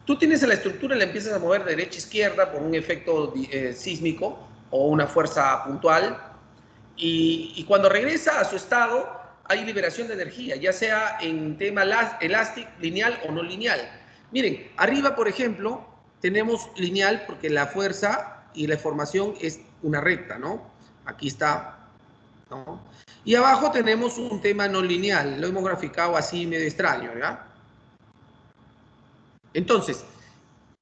Tú tienes la estructura y la empiezas a mover de derecha a izquierda por un efecto sísmico o una fuerza puntual, y cuando regresa a su estado hay liberación de energía, ya sea en tema elástico, lineal o no lineal. Miren, arriba, por ejemplo, tenemos lineal porque la fuerza y la deformación es una recta, ¿no? Aquí está, ¿no? Y abajo tenemos un tema no lineal, lo hemos graficado así medio extraño, ¿ya? Entonces,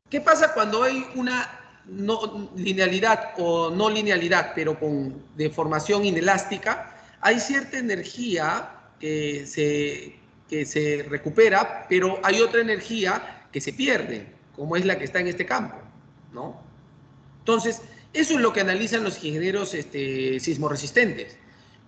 ¿qué pasa cuando hay una no linealidad o no linealidad, pero con deformación inelástica? Hay cierta energía que se recupera, pero hay otra energía que se pierde, como es la que está en este campo, ¿no? Entonces, eso es lo que analizan los ingenieros sismoresistentes.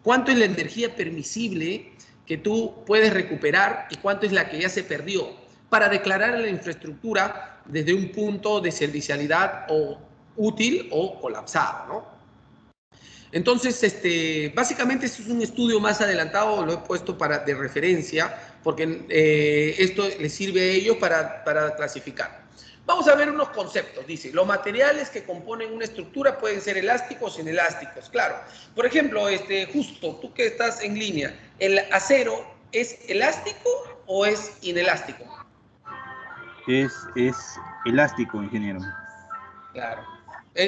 ¿Cuánto es la energía permisible que tú puedes recuperar y cuánto es la que ya se perdió? para declarar la infraestructura desde un punto de servicialidad o útil o colapsado, ¿no? Entonces, básicamente este es un estudio más adelantado, lo he puesto de referencia, porque esto les sirve a ellos para clasificar. Vamos a ver unos conceptos. Dice, los materiales que componen una estructura pueden ser elásticos o inelásticos. Claro. Por ejemplo, Justo, tú que estás en línea, ¿el acero es elástico o es inelástico? Es elástico, ingeniero. Claro.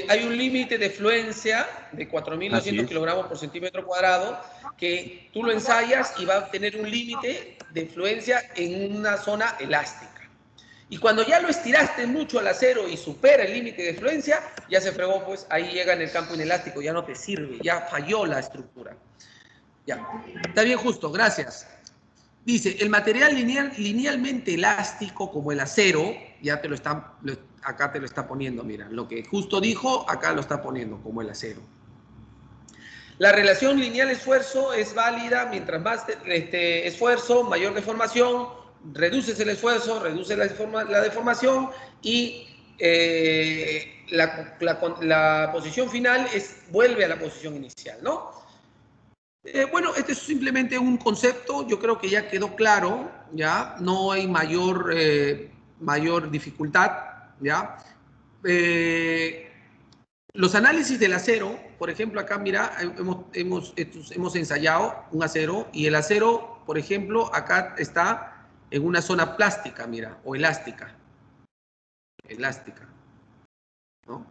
Hay un límite de fluencia de 4.200 kilogramos por centímetro cuadrado que tú lo ensayas y va a tener un límite de fluencia en una zona elástica. Y cuando ya lo estiraste mucho al acero y supera el límite de fluencia, ya se fregó, pues ahí llega en el campo inelástico, ya no te sirve, ya falló la estructura. Ya. Está bien, Justo, gracias. Dice, el material linealmente elástico como el acero, ya te acá te lo está poniendo, mira, lo que Justo dijo, acá lo está poniendo como el acero. La relación lineal-esfuerzo es válida, mientras más esfuerzo, mayor deformación, reduces el esfuerzo, reduces la deformación y la posición final vuelve a la posición inicial, ¿no? Bueno, este es simplemente un concepto, yo creo que ya quedó claro, ¿ya? No hay mayor dificultad, ¿ya? Los análisis del acero, por ejemplo, acá mira, hemos ensayado un acero y el acero, por ejemplo, acá está en una zona plástica, mira, o elástica, ¿no?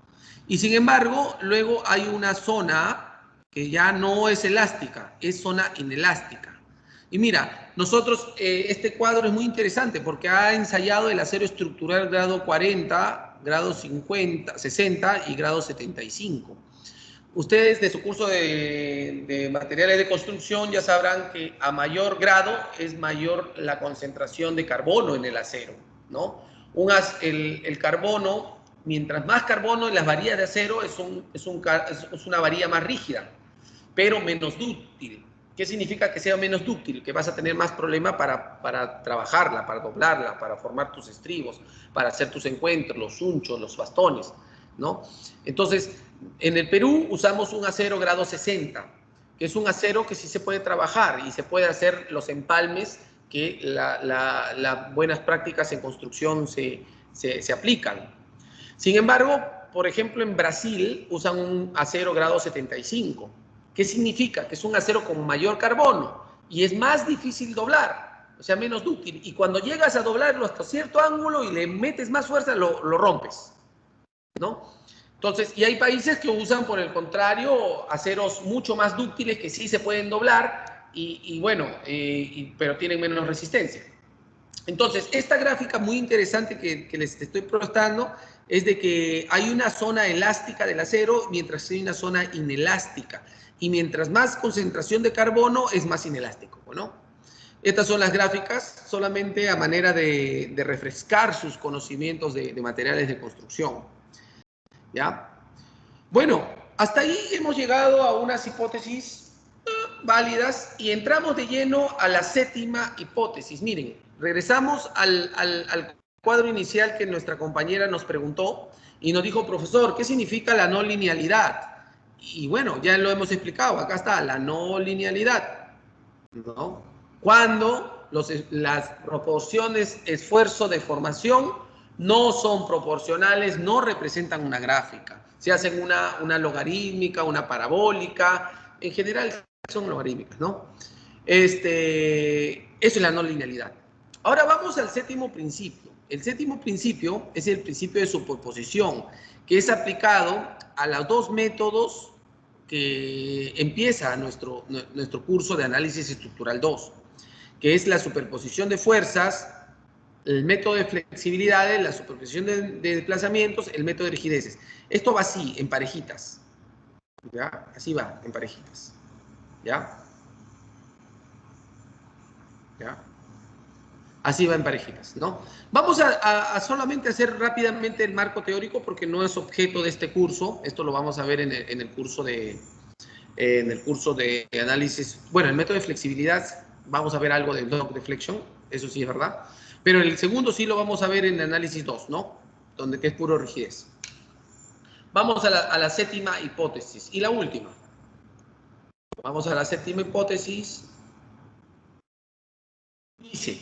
Y sin embargo, luego hay una zona que ya no es elástica, es zona inelástica. Y mira, nosotros, este cuadro es muy interesante porque ha ensayado el acero estructural grado 40, grado 50, 60 y grado 75. Ustedes de su curso de materiales de construcción ya sabrán que a mayor grado es mayor la concentración de carbono en el acero, ¿no? El carbono, mientras más carbono en las varillas de acero es una varilla más rígida, pero menos dúctil. ¿Qué significa que sea menos dúctil? Que vas a tener más problema para trabajarla, para doblarla, para formar tus estribos, para hacer tus encuentros, los unchos, los bastones, ¿no? Entonces, en el Perú usamos un acero grado 60, que es un acero que sí se puede trabajar y se puede hacer los empalmes que las buenas prácticas en construcción se aplican. Sin embargo, por ejemplo, en Brasil usan un acero grado 75. ¿Qué significa? Que es un acero con mayor carbono y es más difícil doblar, o sea, menos dúctil. Y cuando llegas a doblarlo hasta cierto ángulo y le metes más fuerza, lo rompes, ¿no? Entonces, y hay países que usan, por el contrario, aceros mucho más dúctiles que sí se pueden doblar pero tienen menos resistencia. Entonces, esta gráfica muy interesante que les estoy mostrando es de que hay una zona elástica del acero mientras hay una zona inelástica. Y mientras más concentración de carbono, es más inelástico, ¿no? Estas son las gráficas solamente a manera de refrescar sus conocimientos de materiales de construcción. ¿Ya? Bueno, hasta ahí hemos llegado a unas hipótesis válidas y entramos de lleno a la séptima hipótesis. Miren, regresamos al cuadro inicial que nuestra compañera nos preguntó y nos dijo, profesor, ¿qué significa la no linealidad? Y bueno, ya lo hemos explicado, acá está, la no linealidad, ¿no? Cuando las proporciones esfuerzo-deformación no son proporcionales, no representan una gráfica. Se hacen una logarítmica, una parabólica, en general son logarítmicas, ¿no? Eso es la no linealidad. Ahora vamos al séptimo principio. El séptimo principio es el principio de superposición, que es aplicado a los dos métodos que empieza nuestro curso de análisis estructural 2, que es la superposición de fuerzas, el método de flexibilidades, la superposición de desplazamientos, el método de rigideces. Esto va así, en parejitas. ¿Ya? Así va, en parejitas. ¿Ya? ¿Ya? Así va en parejitas, ¿no? Vamos a solamente hacer rápidamente el marco teórico porque no es objeto de este curso. Esto lo vamos a ver en el curso de análisis. Bueno, el método de flexibilidad, vamos a ver algo del log deflection, eso sí es verdad. Pero el segundo sí lo vamos a ver en el análisis 2, ¿no? Donde que es puro rigidez. Vamos a la séptima hipótesis. Y la última. Vamos a la séptima hipótesis. Dice,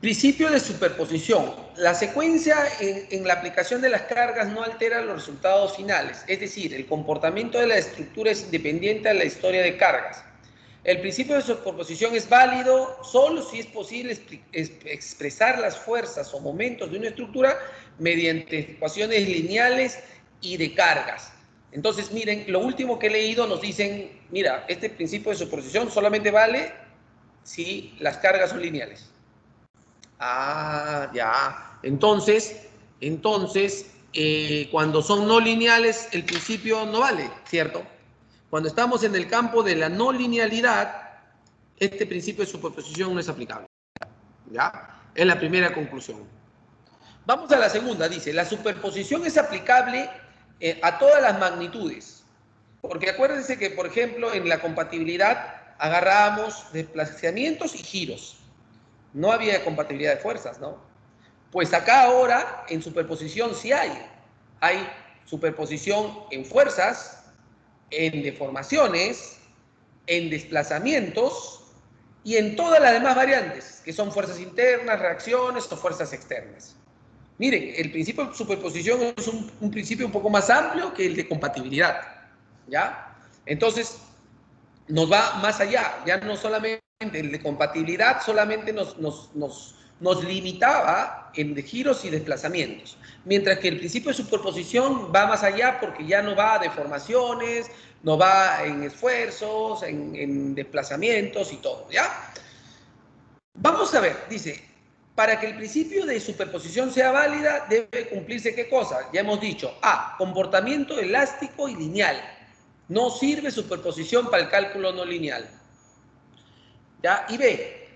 principio de superposición. La secuencia en la aplicación de las cargas no altera los resultados finales. Es decir, el comportamiento de la estructura es independiente de la historia de cargas. El principio de superposición es válido solo si es posible expresar las fuerzas o momentos de una estructura mediante ecuaciones lineales y de cargas. Entonces, miren, lo último que he leído nos dicen, mira, este principio de superposición solamente vale si las cargas son lineales. Ah, ya. Entonces, cuando son no lineales, el principio no vale, ¿cierto? Cuando estamos en el campo de la no linealidad, este principio de superposición no es aplicable. ¿Ya? Es la primera conclusión. Vamos a la segunda. Dice, la superposición es aplicable a todas las magnitudes. Porque acuérdense que, por ejemplo, en la compatibilidad agarrábamos desplazamientos y giros. No había compatibilidad de fuerzas, ¿no? Pues acá ahora, en superposición sí hay. Hay superposición en fuerzas, en deformaciones, en desplazamientos y en todas las demás variantes, que son fuerzas internas, reacciones o fuerzas externas. Miren, el principio de superposición es un principio un poco más amplio que el de compatibilidad, ¿ya? Entonces, nos va más allá, ya no solamente el de compatibilidad, solamente nos limitaba en de giros y desplazamientos, mientras que el principio de superposición va más allá porque ya no va a deformaciones, no va en esfuerzos, en desplazamientos y todo, ¿ya? Vamos a ver, dice, para que el principio de superposición sea válida, debe cumplirse ¿qué cosa? Ya hemos dicho, A, comportamiento elástico y lineal. No sirve superposición para el cálculo no lineal. ¿Ya? Y B,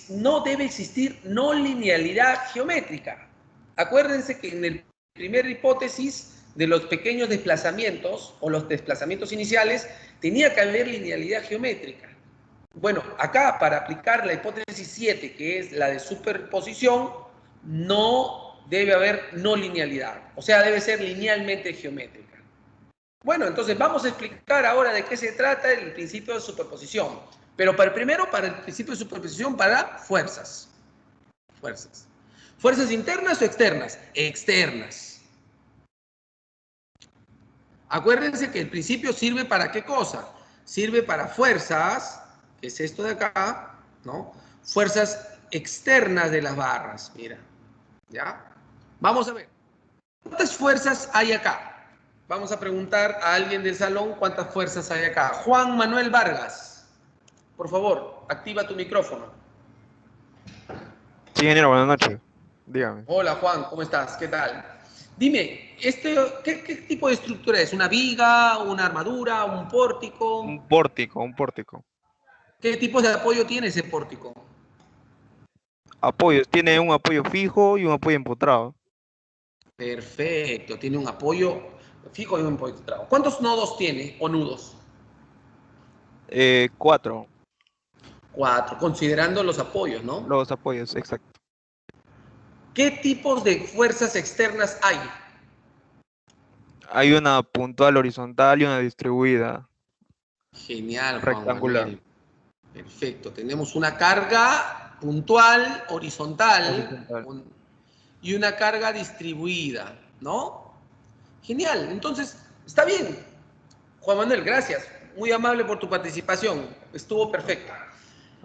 no debe existir no linealidad geométrica. Acuérdense que en la primera hipótesis de los pequeños desplazamientos o los desplazamientos iniciales tenía que haber linealidad geométrica. Bueno, acá para aplicar la hipótesis 7, que es la de superposición, no debe haber no linealidad. O sea, debe ser linealmente geométrica. Bueno, entonces vamos a explicar ahora de qué se trata el principio de superposición. Pero primero para el principio de superposición para fuerzas. Fuerzas. ¿Fuerzas internas o externas? Externas. Acuérdense que el principio sirve para ¿qué cosa? Sirve para fuerzas, que es esto de acá, ¿no? Fuerzas externas de las barras, mira. ¿Ya? Vamos a ver. ¿Cuántas fuerzas hay acá? Vamos a preguntar a alguien del salón cuántas fuerzas hay acá. Juan Manuel Vargas, por favor, activa tu micrófono. Sí, ingeniero, buenas noches. Dígame. Hola Juan, ¿cómo estás? ¿Qué tal? Dime, ¿qué tipo de estructura es? ¿Una viga, una armadura, un pórtico? Un pórtico. ¿Qué tipo de apoyo tiene ese pórtico? Apoyos, tiene un apoyo fijo y un apoyo empotrado. Perfecto, tiene un apoyo fijo y un apoyo empotrado. ¿Cuántos nodos tiene o nudos? 4. 4, considerando los apoyos, ¿no? Los apoyos, exacto. ¿Qué tipos de fuerzas externas hay? Hay una puntual horizontal y una distribuida Genial, Juan rectangular. Manuel. Perfecto, tenemos una carga puntual, horizontal, y una carga distribuida, ¿no? Genial, entonces, está bien. Juan Manuel, gracias. Muy amable por tu participación. Estuvo perfecto.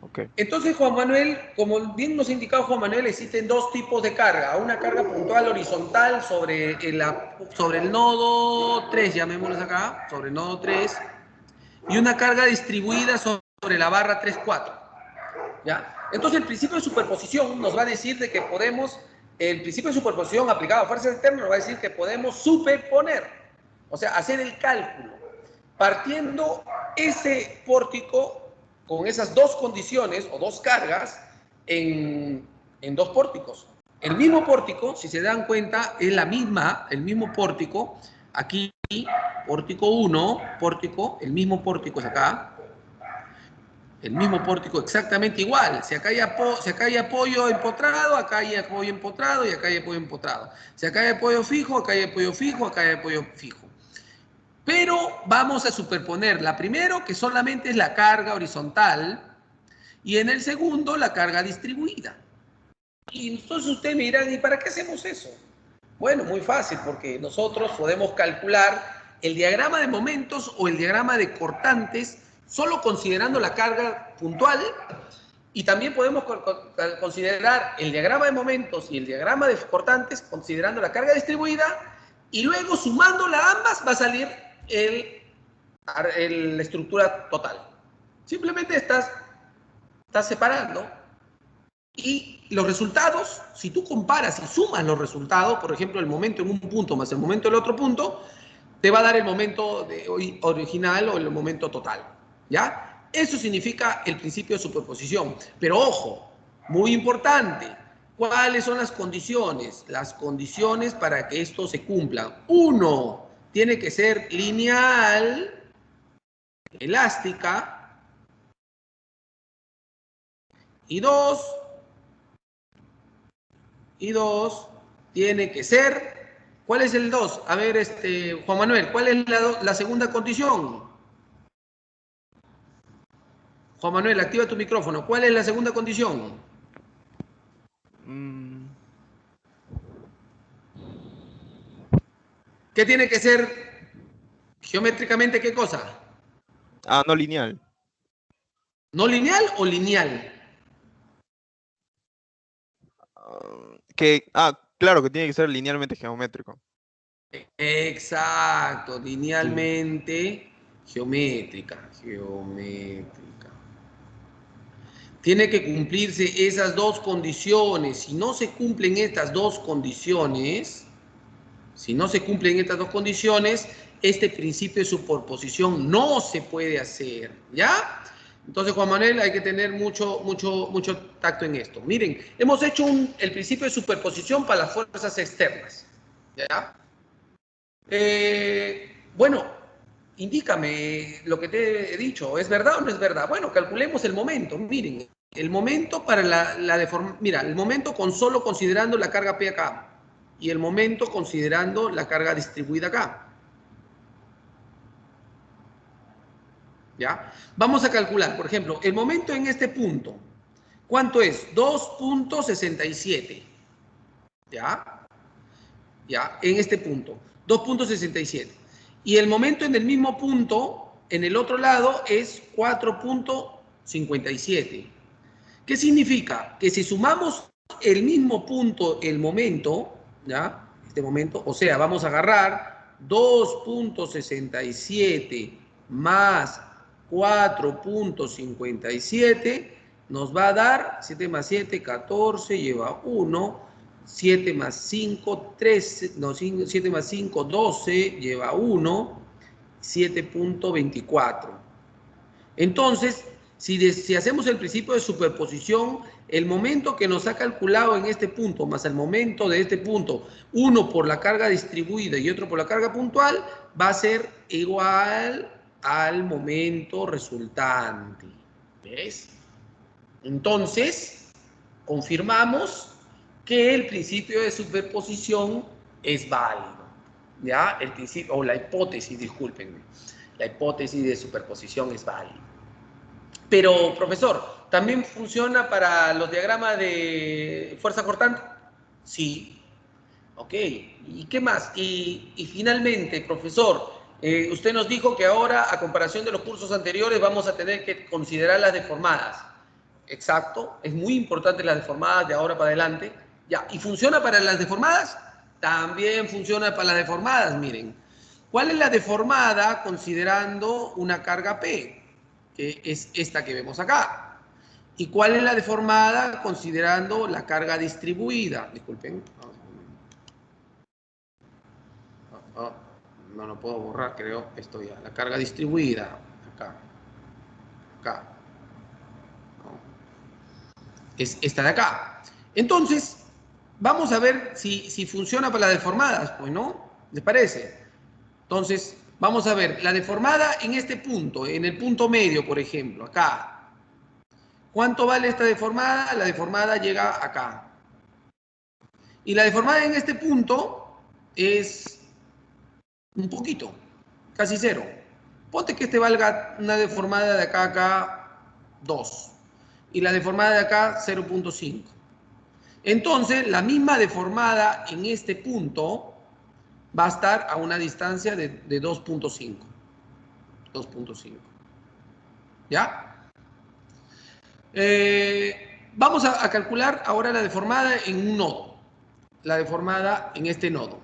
Okay. Entonces, Juan Manuel, como bien nos ha indicado Juan Manuel, existen dos tipos de carga. Una carga puntual horizontal sobre el nodo 3, llamémoslo acá, sobre el nodo 3, y una carga distribuida sobre la barra 3-4. ¿Ya? Entonces, el principio de superposición nos va a decir de que podemos, el principio de superposición aplicado a fuerzas externas nos va a decir que podemos superponer, o sea, hacer el cálculo, partiendo ese pórtico con esas dos condiciones o dos cargas en dos pórticos. El mismo pórtico, si se dan cuenta, es el mismo pórtico. Aquí, pórtico 1, el mismo pórtico es acá. El mismo pórtico exactamente igual. Si acá hay apoyo empotrado, acá hay apoyo empotrado y acá hay apoyo empotrado. Si acá hay apoyo fijo, acá hay apoyo fijo, acá hay apoyo fijo. Pero vamos a superponer la primero, que solamente es la carga horizontal, y en el segundo, la carga distribuida. Y entonces ustedes me dirán, ¿y para qué hacemos eso? Bueno, muy fácil, porque nosotros podemos calcular el diagrama de momentos o el diagrama de cortantes solo considerando la carga puntual, y también podemos considerar el diagrama de momentos y el diagrama de cortantes considerando la carga distribuida, y luego sumándola ambas va a salir la estructura total. Simplemente estás separando. Y los resultados, si tú comparas y sumas los resultados, por ejemplo, el momento en un punto más el momento en el otro punto, te va a dar el momento original o el momento total, ¿ya? Eso significa el principio de superposición. Pero ojo, muy importante, ¿cuáles son las condiciones? Las condiciones para que esto se cumpla. Uno, tiene que ser lineal, elástica, y dos, tiene que ser, ¿cuál es el 2? A ver, Juan Manuel, ¿cuál es la segunda condición? Juan Manuel, activa tu micrófono. ¿Cuál es la segunda condición? ¿Qué tiene que ser geométricamente qué cosa? No lineal. ¿No lineal o lineal? Claro que tiene que ser linealmente geométrico. Exacto, linealmente geométrica. Tiene que cumplirse esas dos condiciones. Si no se cumplen estas dos condiciones, este principio de superposición no se puede hacer, ¿ya? Entonces, Juan Manuel, hay que tener mucho tacto en esto. Miren, hemos hecho el principio de superposición para las fuerzas externas, ¿ya? Bueno, indícame lo que te he dicho, ¿es verdad o no es verdad? Bueno, calculemos el momento. Miren, el momento para la deformación, mira, el momento solo considerando la carga P acá y el momento considerando la carga distribuida acá. ¿Ya? Vamos a calcular, por ejemplo, el momento en este punto. ¿Cuánto es? 2.67. ¿Ya? ¿Ya? En este punto. 2.67. Y el momento en el mismo punto, en el otro lado, es 4.57. ¿Qué significa? Que si sumamos el mismo punto, el momento, ¿ya? Este momento, o sea, vamos a agarrar 2.67 más 4.57, nos va a dar 7 más 7, 14, lleva 1, 7 más 5, 13, no, 7 más 5, 12, lleva 1, 7.24. Entonces, si hacemos el principio de superposición, el momento que nos ha calculado en este punto, más el momento de este punto, uno por la carga distribuida y otro por la carga puntual, va a ser igual al momento resultante. ¿Ves? Entonces, confirmamos que el principio de superposición es válido. ¿Ya? El principio, o la hipótesis, discúlpenme. La hipótesis de superposición es válida. Pero, profesor, ¿también funciona para los diagramas de fuerza cortante? Sí. Ok. ¿Y qué más? Y finalmente, profesor, usted nos dijo que ahora, a comparación de los cursos anteriores, vamos a tener que considerar las deformadas. Exacto. Es muy importante las deformadas de ahora para adelante. Ya. ¿Y funciona para las deformadas? También funciona para las deformadas, miren. ¿Cuál es la deformada considerando una carga P? Que es esta que vemos acá. ¿Y cuál es la deformada considerando la carga distribuida? Disculpen. No lo puedo borrar, creo. Esto ya. La carga distribuida. Acá. No. Es esta de acá. Entonces, vamos a ver si funciona para las deformadas. Pues, ¿no? ¿Les parece? Entonces, vamos a ver. La deformada en este punto, en el punto medio, por ejemplo, acá. ¿Cuánto vale esta deformada? La deformada llega acá. Y la deformada en este punto es un poquito, casi cero. Ponte que este valga una deformada de acá a acá 2 y la deformada de acá 0.5. Entonces, la misma deformada en este punto va a estar a una distancia de 2.5. 2.5. ¿Ya? Vamos a calcular ahora la deformada en un nodo. La deformada en este nodo.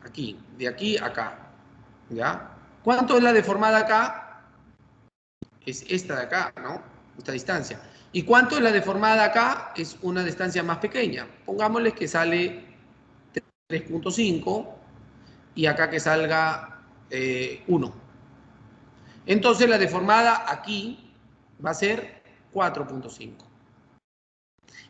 Aquí, de aquí a acá. ¿Ya? ¿Cuánto es la deformada acá? Es esta de acá, ¿no? Esta distancia. ¿Y cuánto es la deformada acá? Es una distancia más pequeña. Pongámosle que sale 3.5 y acá que salga 1. Entonces la deformada aquí va a ser 4.5.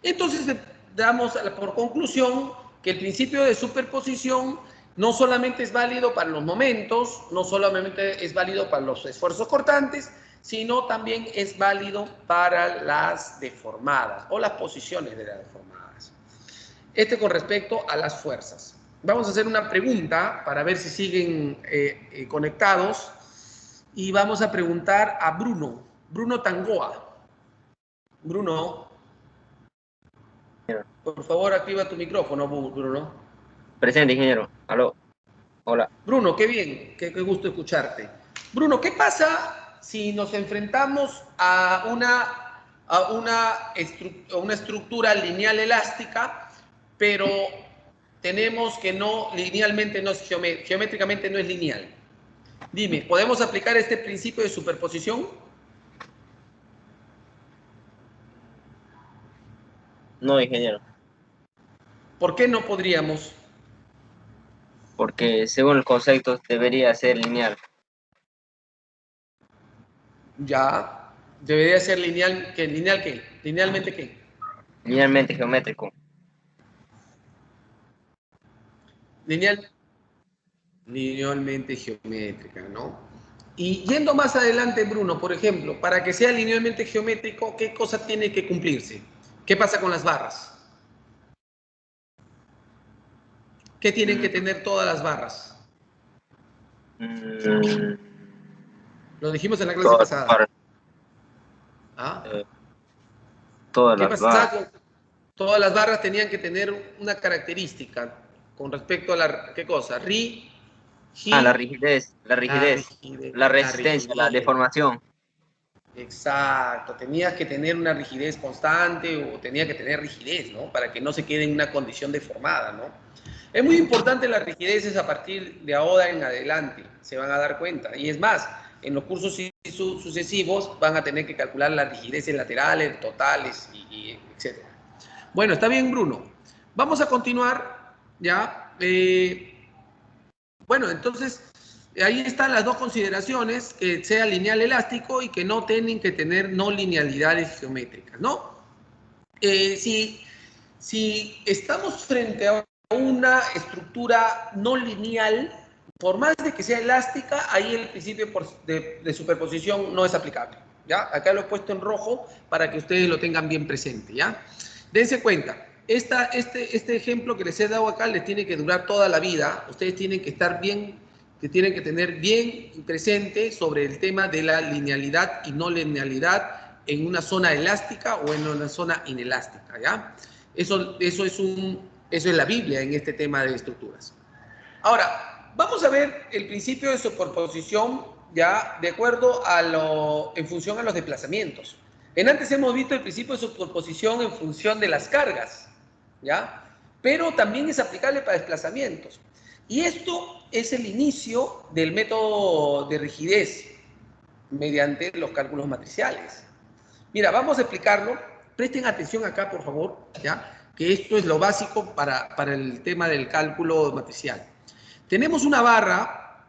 Entonces damos por conclusión que el principio de superposición no solamente es válido para los momentos, no solamente es válido para los esfuerzos cortantes, sino también es válido para las deformadas o las posiciones de las deformadas. Con respecto a las fuerzas. Vamos a hacer una pregunta para ver si siguen conectados y vamos a preguntar a Bruno Tangoa. Bruno, por favor, activa tu micrófono, Bruno. Presente, ingeniero. Aló. Hola. Bruno, qué bien, qué gusto escucharte. Bruno, ¿qué pasa si nos enfrentamos a una estructura lineal elástica, pero tenemos que no, linealmente no es geométricamente no es lineal? Dime, ¿podemos aplicar este principio de superposición? No, ingeniero. ¿Por qué no podríamos? Porque según los conceptos debería ser lineal. Ya, debería ser lineal, ¿qué? ¿Lineal qué? ¿Linealmente qué? Linealmente geométrico. Linealmente geométrica, ¿no? Y yendo más adelante, Bruno, por ejemplo, para que sea linealmente geométrico, ¿qué cosa tiene que cumplirse? ¿Qué pasa con las barras? ¿Qué tienen que tener todas las barras? Lo dijimos en la clase pasada. ¿Ah? Todas ¿Qué las pasaba barras. con todas las barras? Tenían que tener una característica con respecto a la, ¿qué cosa? La rigidez, la resistencia, la deformación. Exacto, tenías que tener una rigidez constante o tenía que tener rigidez, ¿no? Para que no se quede en una condición deformada, ¿no? Es muy importante las rigideces a partir de ahora en adelante, se van a dar cuenta. Y es más, en los cursos sucesivos van a tener que calcular las rigideces laterales, totales, etc. Bueno, está bien, Bruno. Vamos a continuar, ¿ya? Bueno, entonces, ahí están las dos consideraciones, que sea lineal elástico y que no tienen que tener no linealidades geométricas, ¿no? Si estamos frente a una estructura no lineal, por más de que sea elástica, ahí el principio de superposición no es aplicable, ¿ya? Acá lo he puesto en rojo para que ustedes lo tengan bien presente, ¿ya? Dense cuenta, este ejemplo que les he dado acá les tiene que durar toda la vida. Ustedes tienen que estar bien, que tienen que tener bien presente sobre el tema de la linealidad y no linealidad en una zona elástica o en una zona inelástica, ¿ya? Eso es la Biblia en este tema de estructuras. Ahora, vamos a ver el principio de superposición, ya, de acuerdo en función a los desplazamientos. Antes hemos visto el principio de superposición en función de las cargas, ¿ya? Pero también es aplicable para desplazamientos. Y esto es el inicio del método de rigidez mediante los cálculos matriciales. Mira, vamos a explicarlo. Presten atención acá, por favor, ¿ya? Que esto es lo básico para el tema del cálculo matricial. Tenemos una barra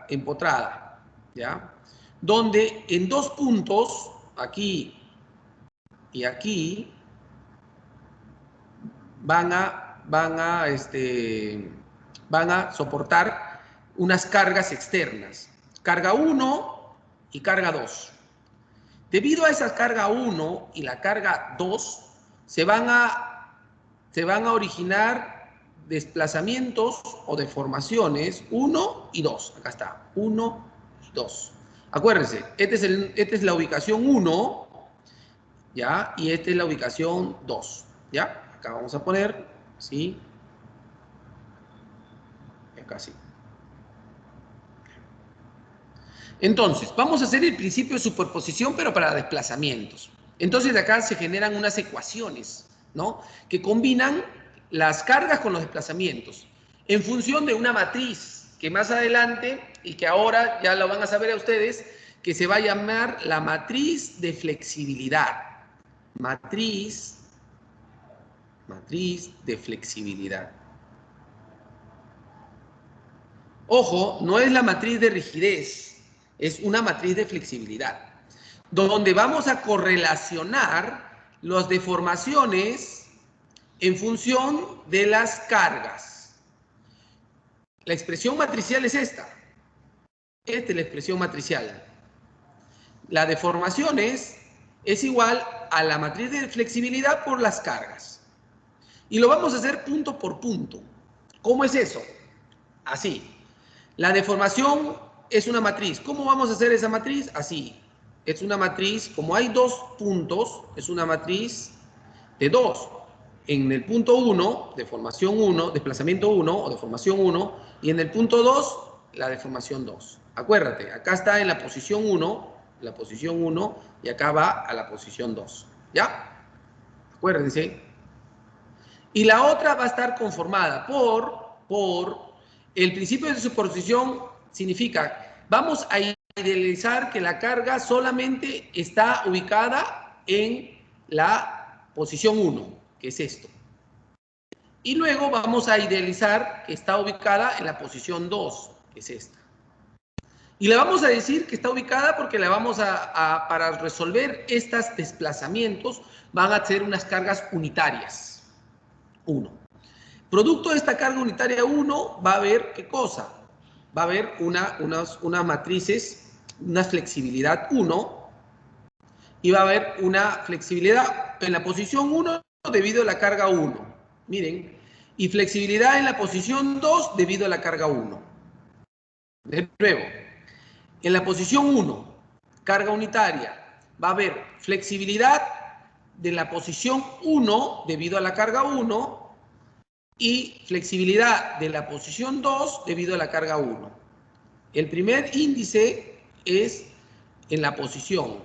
empotrada, ¿ya? Donde en dos puntos, aquí y aquí, van a soportar unas cargas externas. Carga 1 y carga 2. Debido a esa carga 1 y la carga 2, se van a originar desplazamientos o deformaciones 1 y 2. Acá está, 1 y 2. Acuérdense, esta es la ubicación 1, ¿ya? Y esta es la ubicación 2, ¿ya? Acá vamos a poner, ¿sí? Y acá sí. Entonces, vamos a hacer el principio de superposición, pero para desplazamientos. Entonces, de acá se generan unas ecuaciones, ¿no? Que combinan las cargas con los desplazamientos en función de una matriz que más adelante, y que ahora ya lo van a saber a ustedes, que se va a llamar la matriz de flexibilidad. Matriz de flexibilidad. Ojo, no es la matriz de rigidez, es una matriz de flexibilidad, donde vamos a correlacionar las deformaciones en función de las cargas. La expresión matricial es esta. Esta es la expresión matricial. La deformación es igual a la matriz de flexibilidad por las cargas. Y lo vamos a hacer punto por punto. ¿Cómo es eso? Así. La deformación es una matriz. ¿Cómo vamos a hacer esa matriz? Así. Es una matriz, como hay dos puntos, es una matriz de 2. En el punto 1, deformación 1, desplazamiento 1 o deformación 1, y en el punto 2, la deformación 2. Acuérdate, acá está en la posición 1, y acá va a la posición 2. ¿Ya? Acuérdense. Y la otra va a estar conformada por el principio de superposición. Significa, vamos a idealizar que la carga solamente está ubicada en la posición 1, que es esto. Y luego vamos a idealizar que está ubicada en la posición 2, que es esta. Y le vamos a decir que está ubicada porque la vamos para resolver estos desplazamientos, van a ser unas cargas unitarias. 1. Producto de esta carga unitaria 1 va a haber, ¿qué cosa? Va a haber unas matrices, una flexibilidad 1, y va a haber una flexibilidad en la posición 1 debido a la carga 1. Miren, y flexibilidad en la posición 2 debido a la carga 1. De nuevo, en la posición 1, carga unitaria, va a haber flexibilidad de la posición 1 debido a la carga 1 y flexibilidad de la posición 2 debido a la carga 1. El primer índice es en la posición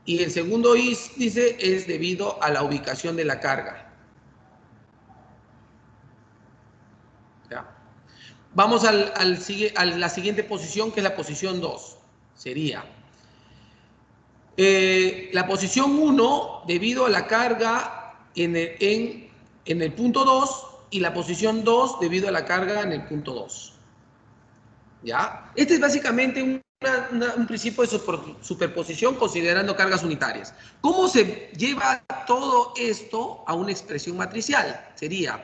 y el segundo índice es debido a la ubicación de la carga. ¿Ya? Vamos a la siguiente posición, que es la posición 2. Sería la posición 1 debido a la carga en el punto 2 y la posición 2 debido a la carga en el punto 2. ¿Ya? Este es básicamente un principio de superposición considerando cargas unitarias. ¿Cómo se lleva todo esto a una expresión matricial? Sería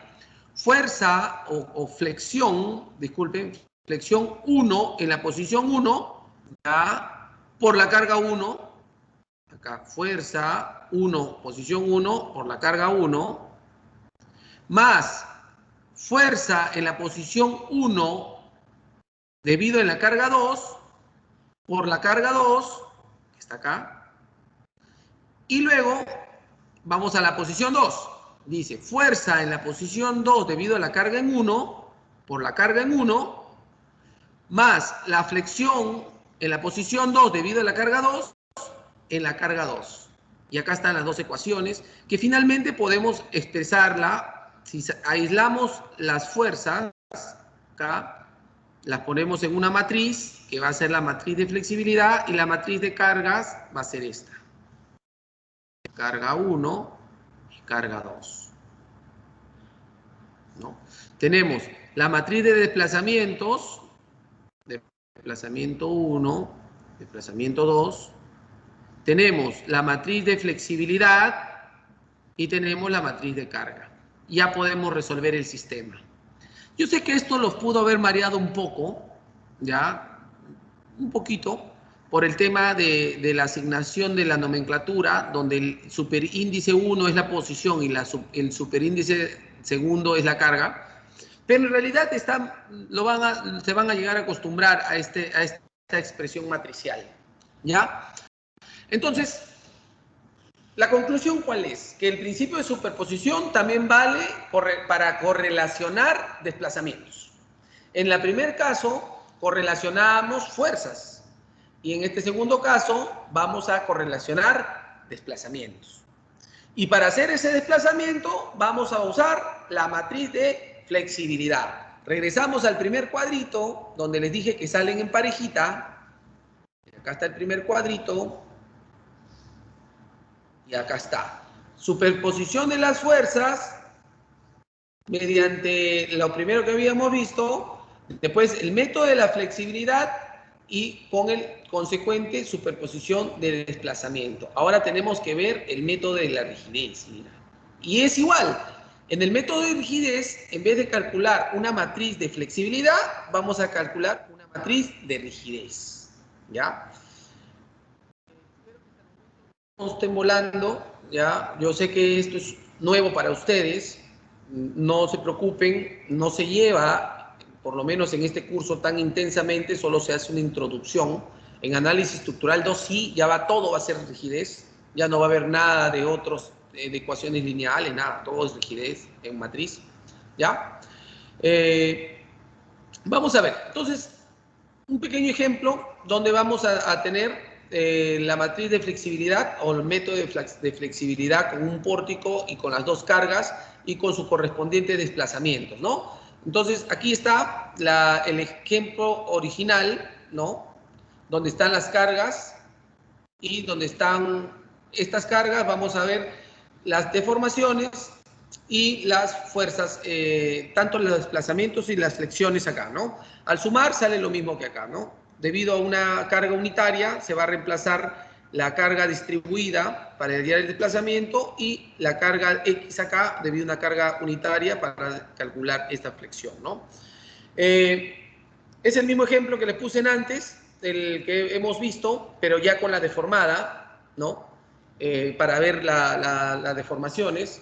fuerza o flexión, disculpen, flexión 1 en la posición 1, ¿ya? Por la carga 1, acá fuerza 1, posición 1, por la carga 1, más fuerza en la posición 1 debido a la carga 2, por la carga 2, que está acá, y luego vamos a la posición 2. Dice, fuerza en la posición 2 debido a la carga en 1, por la carga en 1, más la flexión en la posición 2 debido a la carga 2, en la carga 2. Y acá están las dos ecuaciones, que finalmente podemos expresarla, si aislamos las fuerzas, acá, las ponemos en una matriz, que va a ser la matriz de flexibilidad, y la matriz de cargas va a ser esta. Carga 1 y carga 2. ¿No? Tenemos la matriz de desplazamientos, desplazamiento 1, desplazamiento 2. Tenemos la matriz de flexibilidad y tenemos la matriz de carga. Ya podemos resolver el sistema. Yo sé que esto los pudo haber mareado un poco, ¿ya? Un poquito, por el tema de la asignación de la nomenclatura, donde el superíndice 1 es la posición y el superíndice segundo es la carga, pero en realidad se van a llegar a acostumbrar a esta expresión matricial, ¿ya? Entonces, la conclusión, ¿cuál es? Que el principio de superposición también vale para correlacionar desplazamientos. En el primer caso, correlacionamos fuerzas. Y en este segundo caso, vamos a correlacionar desplazamientos. Y para hacer ese desplazamiento, vamos a usar la matriz de flexibilidad. Regresamos al primer cuadrito, donde les dije que salen en parejita. Acá está el primer cuadrito. Y acá está. Superposición de las fuerzas mediante lo primero que habíamos visto. Después el método de la flexibilidad y con el consecuente superposición del desplazamiento. Ahora tenemos que ver el método de la rigidez. Mira. Y es igual. En el método de rigidez, en vez de calcular una matriz de flexibilidad, vamos a calcular una matriz de rigidez. ¿Ya? No estén volando, ¿ya? Yo sé que esto es nuevo para ustedes. No se preocupen, no se lleva, por lo menos en este curso tan intensamente, solo se hace una introducción. En análisis estructural 2 sí, ya todo va a ser rigidez, ya no va a haber nada de otros, de ecuaciones lineales, nada, todo es rigidez en matriz, ¿ya? Vamos a ver, entonces, un pequeño ejemplo donde vamos a tener la matriz de flexibilidad o el método de flexibilidad con un pórtico y con las dos cargas y con sus correspondientes desplazamientos, ¿no? Entonces, aquí está el ejemplo original, ¿no? Donde están las cargas y donde están estas cargas, vamos a ver las deformaciones y las fuerzas, tanto los desplazamientos y las flexiones acá, ¿no? Al sumar sale lo mismo que acá, ¿no? Debido a una carga unitaria se va a reemplazar la carga distribuida para hallar el desplazamiento y la carga X acá debido a una carga unitaria para calcular esta flexión, ¿no? Es el mismo ejemplo que les puse antes, el que hemos visto, pero ya con la deformada, ¿no? Para ver las deformaciones.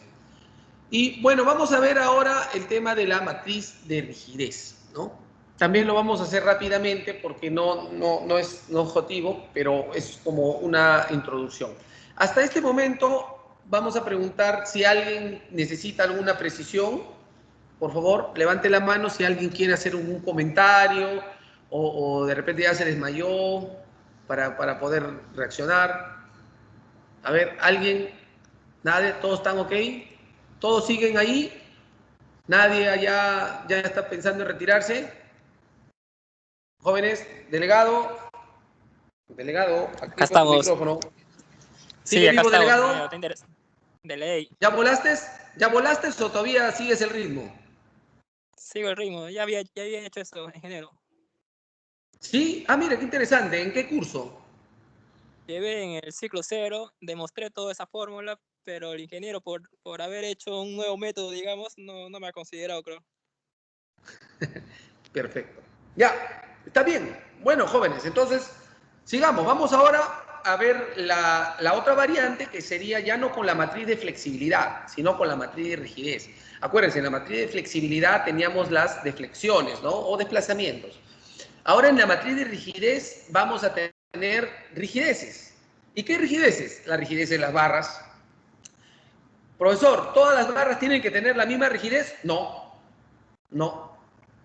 Y bueno, vamos a ver ahora el tema de la matriz de rigidez, ¿no? También lo vamos a hacer rápidamente porque no es objetivo, pero es como una introducción. Hasta este momento vamos a preguntar si alguien necesita alguna precisión. Por favor, levante la mano si alguien quiere hacer un comentario o de repente ya se desmayó para poder reaccionar. A ver, ¿alguien? ¿Nadie? ¿Todos están ok? ¿Todos siguen ahí? ¿Nadie allá ya está pensando en retirarse? Jóvenes, delegado, acá estamos. El micrófono. Sí, acá vivo, estamos. Delegado? De ley. ¿Ya volaste o todavía sigues el ritmo? Sigo el ritmo, ya había hecho eso, ingeniero. ¿Sí? Ah, mira, qué interesante. ¿En qué curso? Llevé en el ciclo 0, demostré toda esa fórmula, pero el ingeniero por haber hecho un nuevo método, digamos, no me ha considerado, creo. Perfecto. Ya, está bien. Bueno, jóvenes, entonces, sigamos. Vamos ahora a ver la otra variante, que sería ya no con la matriz de flexibilidad, sino con la matriz de rigidez. Acuérdense, en la matriz de flexibilidad teníamos las deflexiones, ¿no? O desplazamientos. Ahora en la matriz de rigidez vamos a tener rigideces. ¿Y qué rigideces? La rigidez de las barras. Profesor, ¿todas las barras tienen que tener la misma rigidez? No.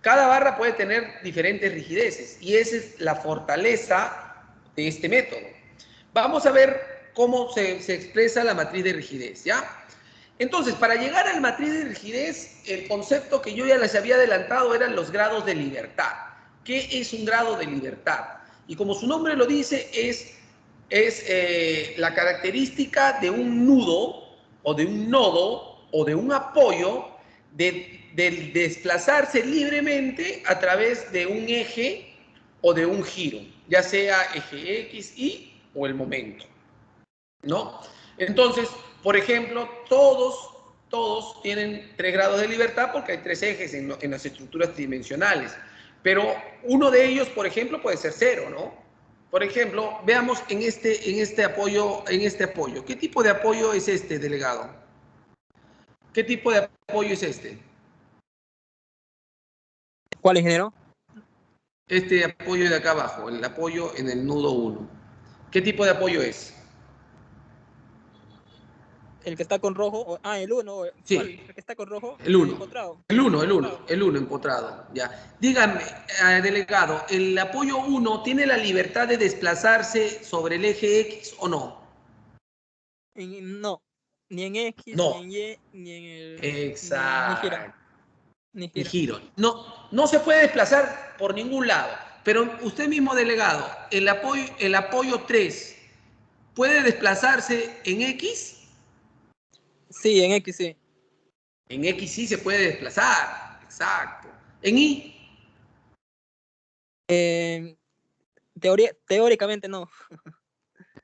Cada barra puede tener diferentes rigideces y esa es la fortaleza de este método. Vamos a ver cómo se expresa la matriz de rigidez, ¿ya? Entonces, para llegar a la matriz de rigidez, el concepto que yo ya les había adelantado eran los grados de libertad. ¿Qué es un grado de libertad? Y como su nombre lo dice, es la característica de un nudo o de un nodo o de un apoyo de desplazarse libremente a través de un eje o de un giro, ya sea eje X, Y o el momento, ¿no? Entonces, por ejemplo, todos tienen 3 grados de libertad porque hay 3 ejes en las estructuras tridimensionales, pero uno de ellos, por ejemplo, puede ser 0, ¿no? Por ejemplo, veamos en este apoyo. ¿Qué tipo de apoyo es este, delegado? ¿Qué tipo de apoyo es este? ¿Cuál, ingeniero? Este apoyo de acá abajo, el apoyo en el nudo 1. ¿Qué tipo de apoyo es? El que está con rojo. El 1. Sí. El que está con rojo. El 1. Empotrado. El 1 empotrado. Ya. Dígame, delegado, ¿el apoyo 1 tiene la libertad de desplazarse sobre el eje X o no? No. Ni en X, no. ni en Y, ni en el. Exacto. Ni Ni giro. No se puede desplazar por ningún lado. Pero usted mismo, delegado, el apoyo 3, ¿puede desplazarse en X? Sí, en X sí. En X sí se puede desplazar. Exacto. ¿En Y? Teóricamente no.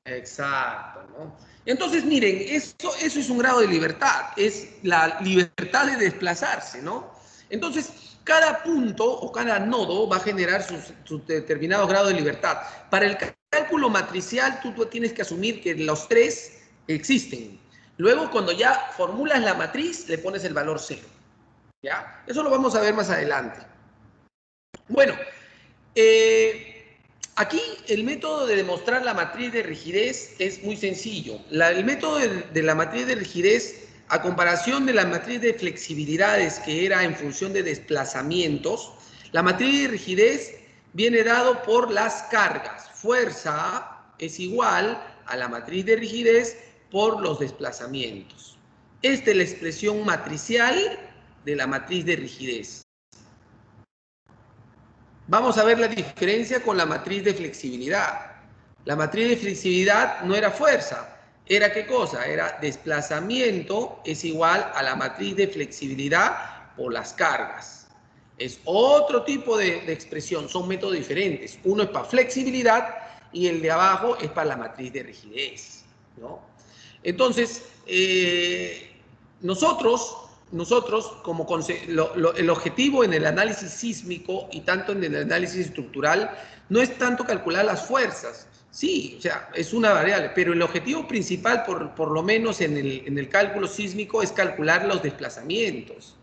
Exacto, ¿no? Entonces, miren, eso es un grado de libertad, es la libertad de desplazarse, ¿no? Entonces, cada punto o cada nodo va a generar sus determinados grados de libertad. Para el cálculo matricial, tú tienes que asumir que los tres existen. Luego, cuando ya formulas la matriz, le pones el valor 0. ¿Ya? Eso lo vamos a ver más adelante. Bueno, aquí el método de demostrar la matriz de rigidez es muy sencillo. El método de la matriz de rigidez, a comparación de la matriz de flexibilidades, que era en función de desplazamientos, la matriz de rigidez viene dado por las cargas. Fuerza es igual a la matriz de rigidez por los desplazamientos. Esta es la expresión matricial de la matriz de rigidez. Vamos a ver la diferencia con la matriz de flexibilidad. La matriz de flexibilidad no era fuerza. ¿Era qué cosa? Era desplazamiento es igual a la matriz de flexibilidad por las cargas. Es otro tipo de expresión, son métodos diferentes. Uno es para flexibilidad y el de abajo es para la matriz de rigidez, ¿no? Entonces, nosotros, como el objetivo en el análisis sísmico y tanto en el análisis estructural, no es tanto calcular las fuerzas. Sí, o sea, es una variable, pero el objetivo principal, por lo menos en el cálculo sísmico, es calcular los desplazamientos.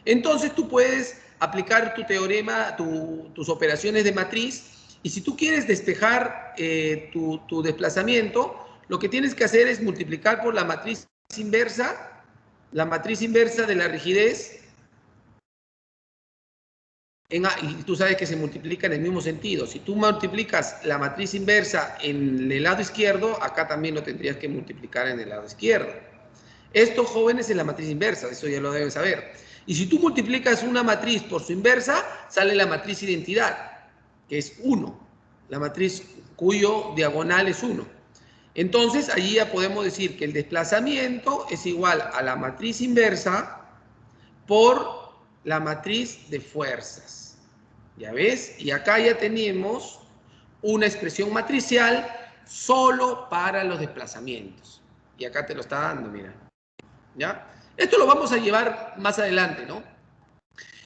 Entonces tú puedes aplicar tu teorema, tus operaciones de matriz, y si tú quieres despejar tu desplazamiento, lo que tienes que hacer es multiplicar por la matriz inversa de la rigidez, y tú sabes que se multiplica en el mismo sentido. Si tú multiplicas la matriz inversa en el lado izquierdo, acá también lo tendrías que multiplicar en el lado izquierdo. Esto, jóvenes, es la matriz inversa, eso ya lo deben saber. Y si tú multiplicas una matriz por su inversa, sale la matriz identidad, que es 1, la matriz cuyo diagonal es 1. Entonces, allí ya podemos decir que el desplazamiento es igual a la matriz inversa por la matriz de fuerzas. ¿Ya ves? Y acá ya tenemos una expresión matricial solo para los desplazamientos. Y acá te lo está dando, mira. ¿Ya? Esto lo vamos a llevar más adelante, ¿no?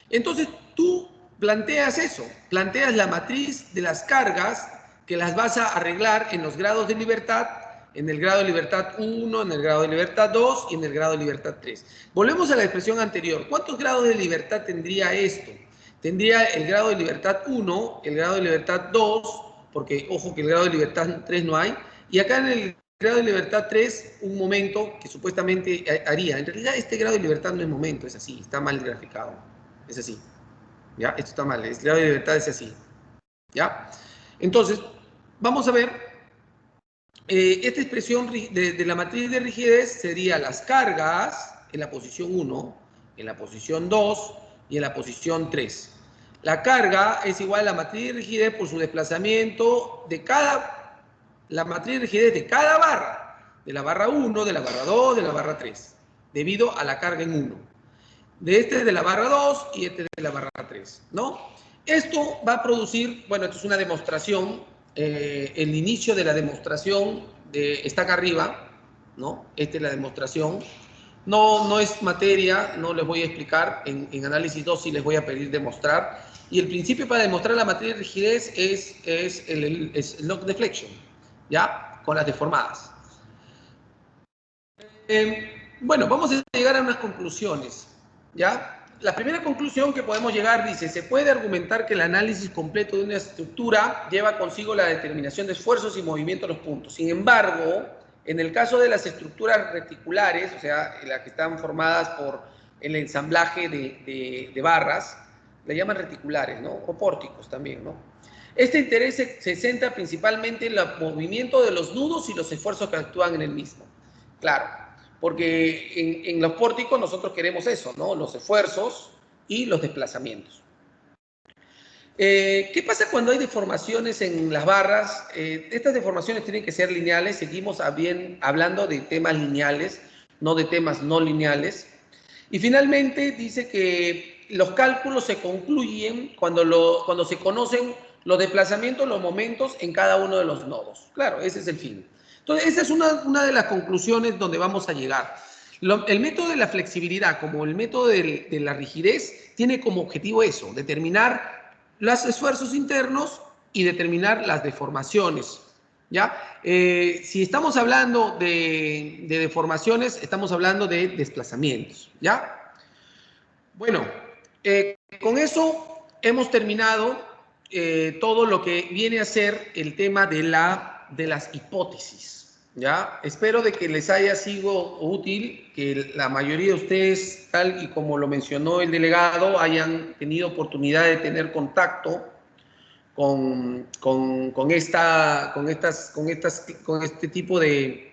Entonces, tú planteas eso, planteas la matriz de las cargas que las vas a arreglar en los grados de libertad, en el grado de libertad 1, en el grado de libertad 2 y en el grado de libertad 3. Volvemos a la expresión anterior. ¿Cuántos grados de libertad tendría esto? Tendría el grado de libertad 1, el grado de libertad 2, porque ojo que el grado de libertad 3 no hay, y acá en el grado de libertad 3, un momento que supuestamente haría. En realidad este grado de libertad no es momento, es así, está mal graficado. Es así. ¿Ya? Esto está mal, el grado de libertad es así. ¿Ya? Entonces, vamos a ver, esta expresión de la matriz de rigidez sería las cargas en la posición 1, en la posición 2 y en la posición 3. La carga es igual a la matriz de rigidez por su desplazamiento de la matriz de rigidez de cada barra, de la barra 1, de la barra 2, de la barra 3, debido a la carga en 1. De este de la barra 2 y este de la barra 3, ¿no? Esto va a producir, bueno, esto es una demostración, el inicio de la demostración está acá arriba, ¿no? Esta es la demostración. No es materia, no les voy a explicar, en análisis 2 sí les voy a pedir demostrar, y el principio para demostrar la materia de rigidez es el log deflection, ¿ya? Con las deformadas. Bueno, vamos a llegar a unas conclusiones, ¿ya? La primera conclusión que podemos llegar dice, se puede argumentar que el análisis completo de una estructura lleva consigo la determinación de esfuerzos y movimientos de los puntos. Sin embargo, en el caso de las estructuras reticulares, o sea, las que están formadas por el ensamblaje de barras, le llaman reticulares, ¿no? O pórticos también, ¿no? Este interés se centra principalmente en el movimiento de los nudos y los esfuerzos que actúan en el mismo. Claro, porque en los pórticos nosotros queremos eso, ¿no? Los esfuerzos y los desplazamientos. ¿Qué pasa cuando hay deformaciones en las barras? Estas deformaciones tienen que ser lineales. Seguimos hablando de temas lineales, no de temas no lineales. Y finalmente dice que los cálculos se concluyen cuando se conocen los desplazamientos, los momentos en cada uno de los nodos. Claro, ese es el fin. Entonces, esa es una de las conclusiones donde vamos a llegar. El método de la flexibilidad, como el método de la rigidez, tiene como objetivo eso, determinar los esfuerzos internos y determinar las deformaciones, ¿ya? Si estamos hablando de deformaciones, estamos hablando de desplazamientos, ¿ya? Bueno, con eso hemos terminado todo lo que viene a ser el tema de las hipótesis, ¿ya? Espero de que les haya sido útil, que la mayoría de ustedes, tal y como lo mencionó el delegado, hayan tenido oportunidad de tener contacto con este tipo de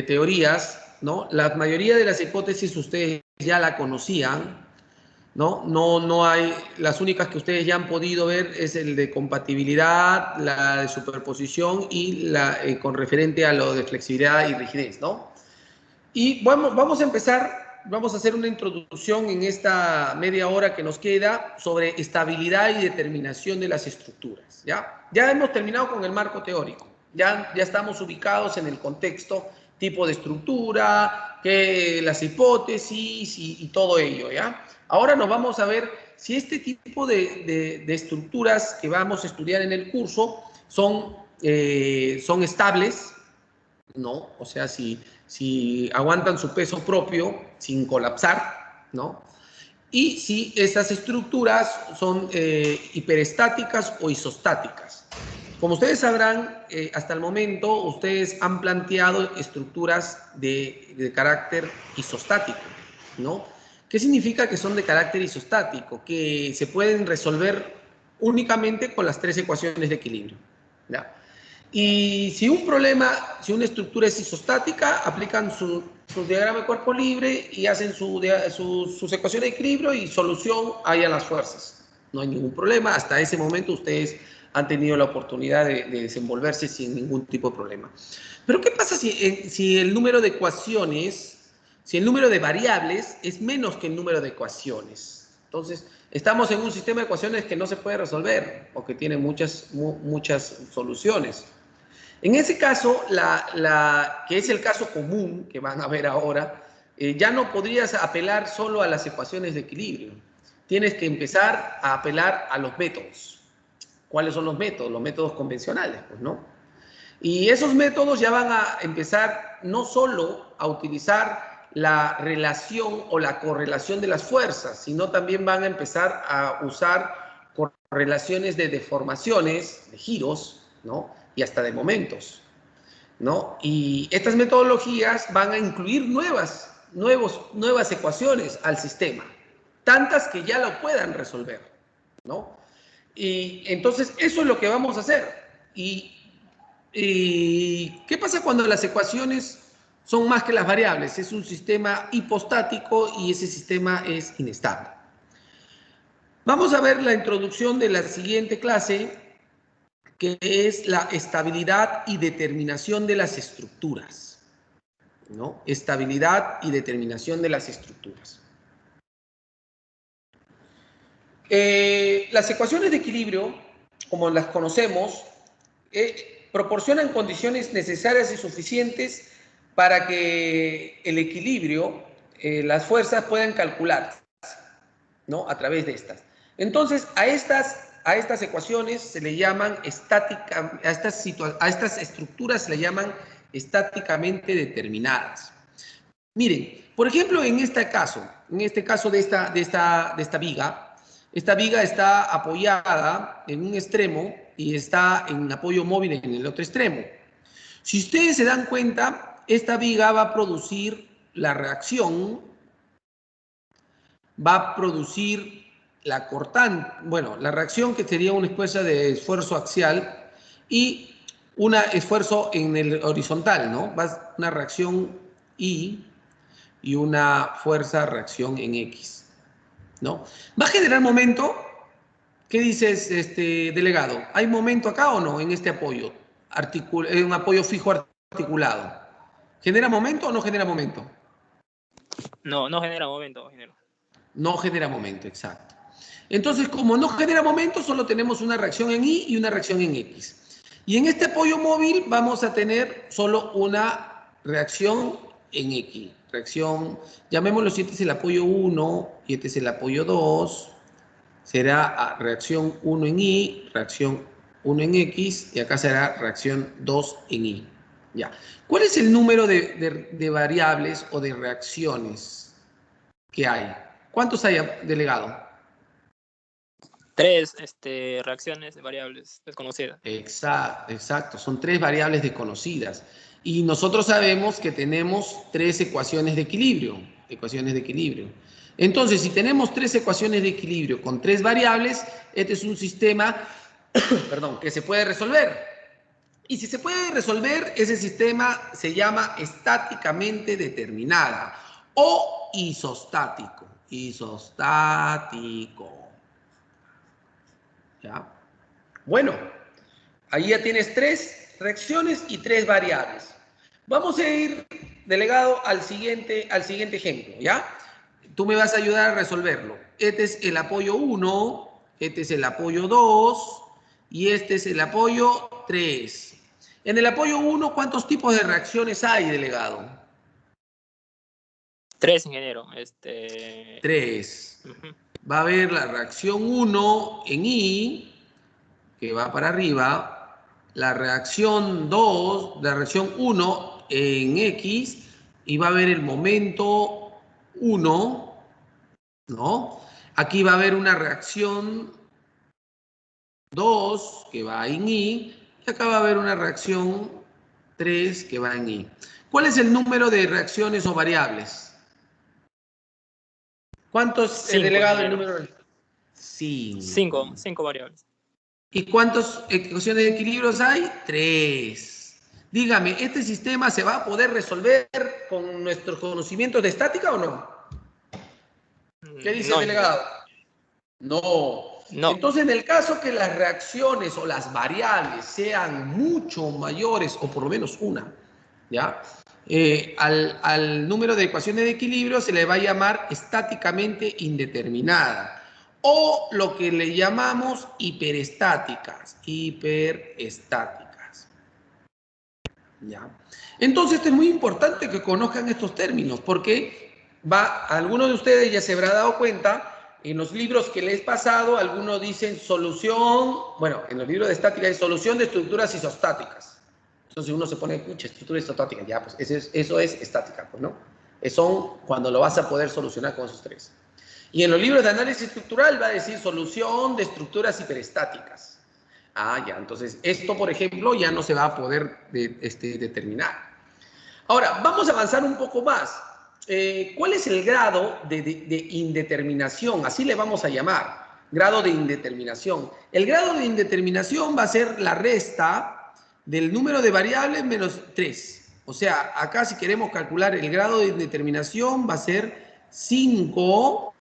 teorías, ¿no? La mayoría de las hipótesis ustedes ya la conocían, ¿no? No hay, las únicas que ustedes ya han podido ver es el de compatibilidad, la de superposición y con referente a lo de flexibilidad y rigidez, ¿no? Y vamos a empezar, vamos a hacer una introducción en esta media hora que nos queda sobre estabilidad y determinación de las estructuras, ¿ya? Ya hemos terminado con el marco teórico, ya estamos ubicados en el contexto, tipo de estructura, las hipótesis y todo ello, ¿ya? Ahora nos vamos a ver si este tipo de estructuras que vamos a estudiar en el curso son estables, ¿no? O sea, si aguantan su peso propio sin colapsar, ¿no? Y si estas estructuras son hiperestáticas o isostáticas. Como ustedes sabrán, hasta el momento ustedes han planteado estructuras de carácter isostático, ¿no? ¿Qué significa que son de carácter isostático? Que se pueden resolver únicamente con las 3 ecuaciones de equilibrio, ¿ya? Y si si una estructura es isostática, aplican su diagrama de cuerpo libre y hacen sus ecuaciones de equilibrio y solución hallan las fuerzas. No hay ningún problema. Hasta ese momento ustedes han tenido la oportunidad de desenvolverse sin ningún tipo de problema. Pero ¿qué pasa si el número de ecuaciones, si el número de variables es menos que el número de ecuaciones? Entonces, estamos en un sistema de ecuaciones que no se puede resolver o que tiene muchas soluciones. En ese caso, que es el caso común que van a ver ahora, ya no podrías apelar solo a las ecuaciones de equilibrio. Tienes que empezar a apelar a los métodos. ¿Cuáles son los métodos? Los métodos convencionales, pues, ¿no? Y esos métodos ya van a empezar no solo a utilizar la relación o la correlación de las fuerzas, sino también van a empezar a usar correlaciones de deformaciones, de giros, ¿no? Y hasta de momentos, ¿no? Y estas metodologías van a incluir nuevas ecuaciones al sistema, tantas que ya lo puedan resolver, ¿no? Y entonces eso es lo que vamos a hacer. ¿Y qué pasa cuando las ecuaciones son más que las variables? Es un sistema hipostático y ese sistema es inestable. Vamos a ver la introducción de la siguiente clase, que es la estabilidad y determinación de las estructuras, ¿no? Estabilidad y determinación de las estructuras. Las ecuaciones de equilibrio, como las conocemos, proporcionan condiciones necesarias y suficientes para que el equilibrio, las fuerzas puedan calcularse, ¿no? A través de estas. Entonces, a estas ecuaciones se le llaman a estas estructuras se le llaman estáticamente determinadas. Miren, por ejemplo, en este caso de esta viga está apoyada en un extremo y está en apoyo móvil en el otro extremo. Si ustedes se dan cuenta, esta viga va a producir la reacción, va a producir la cortante, bueno, la reacción que sería una esfuerzo de esfuerzo axial y un esfuerzo en el horizontal, ¿no? Va una reacción Y y una fuerza reacción en X, ¿no? ¿Va a generar momento? ¿Qué dices, delegado? ¿Hay momento acá o no en este apoyo? Un apoyo fijo articulado. ¿Genera momento o no genera momento? No, no genera momento, ingeniero. No genera momento, exacto. Entonces, como no genera momento, solo tenemos una reacción en Y y una reacción en X. Y en este apoyo móvil vamos a tener solo una reacción en X. Reacción, llamémoslo, si este es el apoyo 1 y este es el apoyo 2, será reacción 1 en Y, reacción 1 en X, y acá será reacción 2 en Y. Ya. ¿Cuál es el número de variables o de reacciones que hay? ¿Cuántos hay, delegado? 3 reacciones variables desconocidas. Exacto, son 3 variables desconocidas. Y nosotros sabemos que tenemos 3 ecuaciones de equilibrio. Entonces, si tenemos 3 ecuaciones de equilibrio con 3 variables, este es un sistema, perdón, que se puede resolver. Y si se puede resolver, ese sistema se llama estáticamente determinada o isostático. ¿Ya? Bueno, ahí ya tienes 3 reacciones y 3 variables. Vamos a ir, delegado, al siguiente ejemplo, ¿ya? Tú me vas a ayudar a resolverlo. Este es el apoyo 1, este es el apoyo 2 y este es el apoyo 3. En el apoyo 1, ¿cuántos tipos de reacciones hay, delegado? 3, ingeniero. 3. Va a haber la reacción 1 en Y, que va para arriba, la reacción 2, la reacción 1 en X, y va a haber el momento 1, ¿no? Aquí va a haber una reacción 2 que va en Y, y acá va a haber una reacción 3 que va en Y. ¿Cuál es el número de reacciones o variables? ¿Cuántos, delegado, el número? 5. 5 variables. ¿Y cuántas ecuaciones de equilibrios hay? 3. Dígame, ¿este sistema se va a poder resolver con nuestros conocimientos de estática o no? ¿Qué dice el delegado? No. Entonces, en el caso que las reacciones o las variables sean mucho mayores, o por lo menos una, ¿ya? Al número de ecuaciones de equilibrio se le va a llamar estáticamente indeterminada. O lo que le llamamos hiperestáticas. ¿Ya? Entonces, es muy importante que conozcan estos términos, porque algunos de ustedes ya se habrá dado cuenta, en los libros que les he pasado, algunos dicen solución, bueno, en los libros de estática hay solución de estructuras isostáticas. Entonces uno se pone, pucha, estructura isostática, ya, pues eso es estática, pues, ¿no? Son cuando lo vas a poder solucionar con esos 3. Y en los libros de análisis estructural va a decir solución de estructuras hiperestáticas. Ya, entonces esto, por ejemplo, ya no se va a poder determinar. Ahora, vamos a avanzar un poco más. ¿Cuál es el grado de indeterminación? Así le vamos a llamar, grado de indeterminación. El grado de indeterminación va a ser la resta del número de variables menos 3. O sea, acá si queremos calcular el grado de indeterminación va a ser 5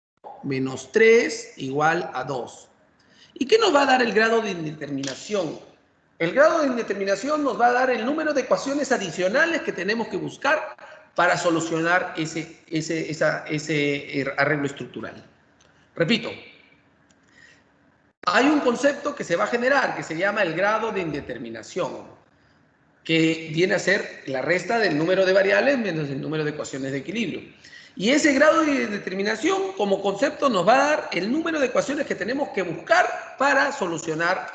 menos 3 igual a 2. ¿Y qué nos va a dar el grado de indeterminación? El grado de indeterminación nos va a dar el número de ecuaciones adicionales que tenemos que buscar para solucionar ese arreglo estructural. Repito, hay un concepto que se va a generar que se llama el grado de indeterminación, que viene a ser la resta del número de variables menos el número de ecuaciones de equilibrio. Y ese grado de determinación como concepto nos va a dar el número de ecuaciones que tenemos que buscar para solucionar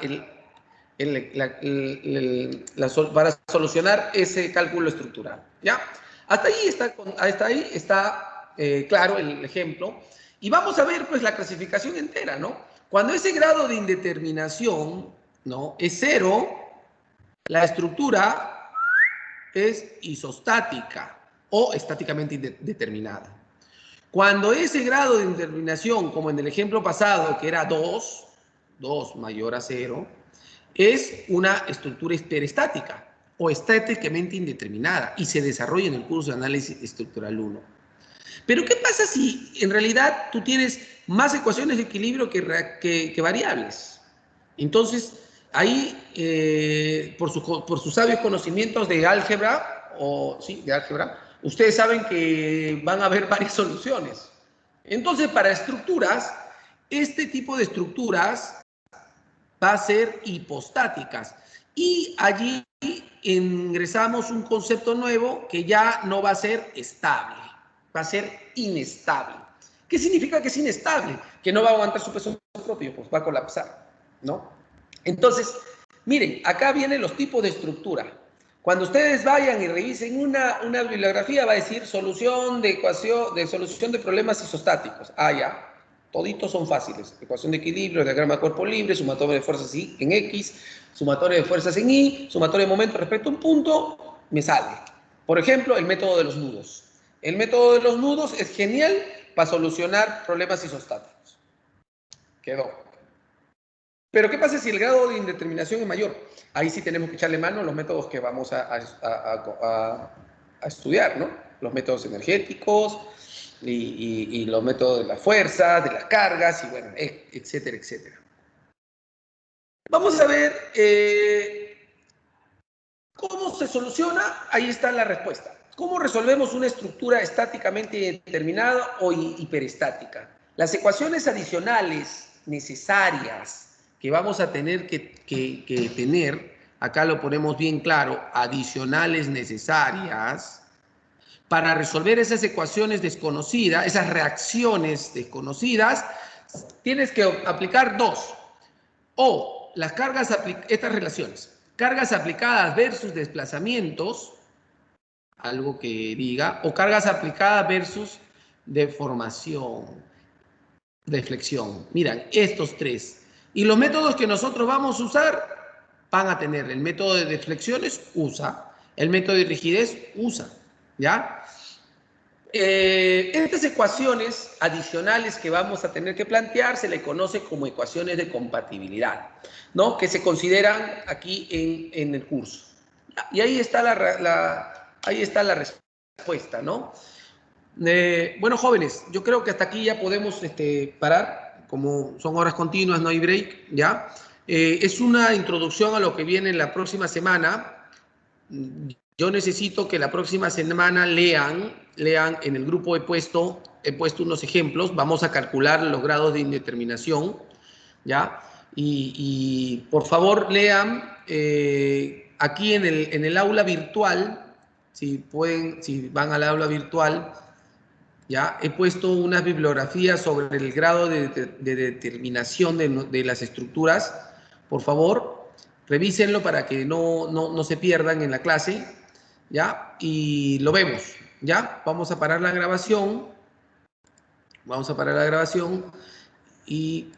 para solucionar ese cálculo estructural, ¿ya? Hasta ahí está claro el ejemplo. Y vamos a ver, pues, la clasificación entera, ¿no? Cuando ese grado de indeterminación, ¿no?, es 0, la estructura es isostática o estáticamente determinada. Cuando ese grado de indeterminación, como en el ejemplo pasado, que era 2 mayor a 0, es una estructura hiperestática o estáticamente indeterminada y se desarrolla en el curso de análisis estructural 1. Pero ¿qué pasa si en realidad tú tienes más ecuaciones de equilibrio que variables? Entonces, ahí, por sus sabios conocimientos de álgebra, ustedes saben que van a haber varias soluciones. Entonces, para estructuras, este tipo de estructuras va a ser hipostáticas. Y allí ingresamos un concepto nuevo que ya no va a ser estable, va a ser inestable. ¿Qué significa que es inestable? Que no va a aguantar su peso propio, pues va a colapsar, ¿no? Entonces, miren, acá vienen los tipos de estructura. Cuando ustedes vayan y revisen una bibliografía, va a decir solución de problemas isostáticos. Ah, ya. Toditos son fáciles. Ecuación de equilibrio, diagrama de cuerpo libre, sumatorio de fuerzas en X, sumatorio de fuerzas en Y, sumatorio de momentos respecto a un punto, me sale. Por ejemplo, el método de los nudos. El método de los nudos es genial para solucionar problemas isostáticos. Quedó. Pero ¿qué pasa si el grado de indeterminación es mayor? Ahí sí tenemos que echarle mano a los métodos que vamos a estudiar, ¿no? Los métodos energéticos y los métodos de la fuerza, de las cargas, y bueno, etcétera, etcétera. Vamos a ver cómo se soluciona. Ahí está la respuesta. ¿Cómo resolvemos una estructura estáticamente determinada o hiperestática? Las ecuaciones adicionales necesarias que vamos a tener que tener, acá lo ponemos bien claro, adicionales necesarias, para resolver esas ecuaciones desconocidas, esas reacciones desconocidas, tienes que aplicar dos. O las cargas, estas relaciones, cargas aplicadas versus desplazamientos, algo que diga, o cargas aplicadas versus deformación, deflexión. Miran, estos tres. Y los métodos que nosotros vamos a usar van a tener el método de deflexiones, usa, el método de rigidez, usa, ¿ya? Estas ecuaciones adicionales que vamos a tener que plantear se le conoce como ecuaciones de compatibilidad, ¿no? Que se consideran aquí en el curso. Y ahí está la respuesta, ¿no? Bueno, jóvenes, yo creo que hasta aquí ya podemos parar. Como son horas continuas, no hay break, ¿ya? Es una introducción a lo que viene en la próxima semana. Yo necesito que la próxima semana lean en el grupo he puesto unos ejemplos. Vamos a calcular los grados de indeterminación, ¿ya? Y por favor lean aquí en el aula virtual, si pueden, si van al aula virtual, ya he puesto unas bibliografías sobre el grado de determinación de las estructuras. Por favor, revísenlo para que no se pierdan en la clase, ¿ya? Y lo vemos, ¿ya? Vamos a parar la grabación. Vamos a parar la grabación y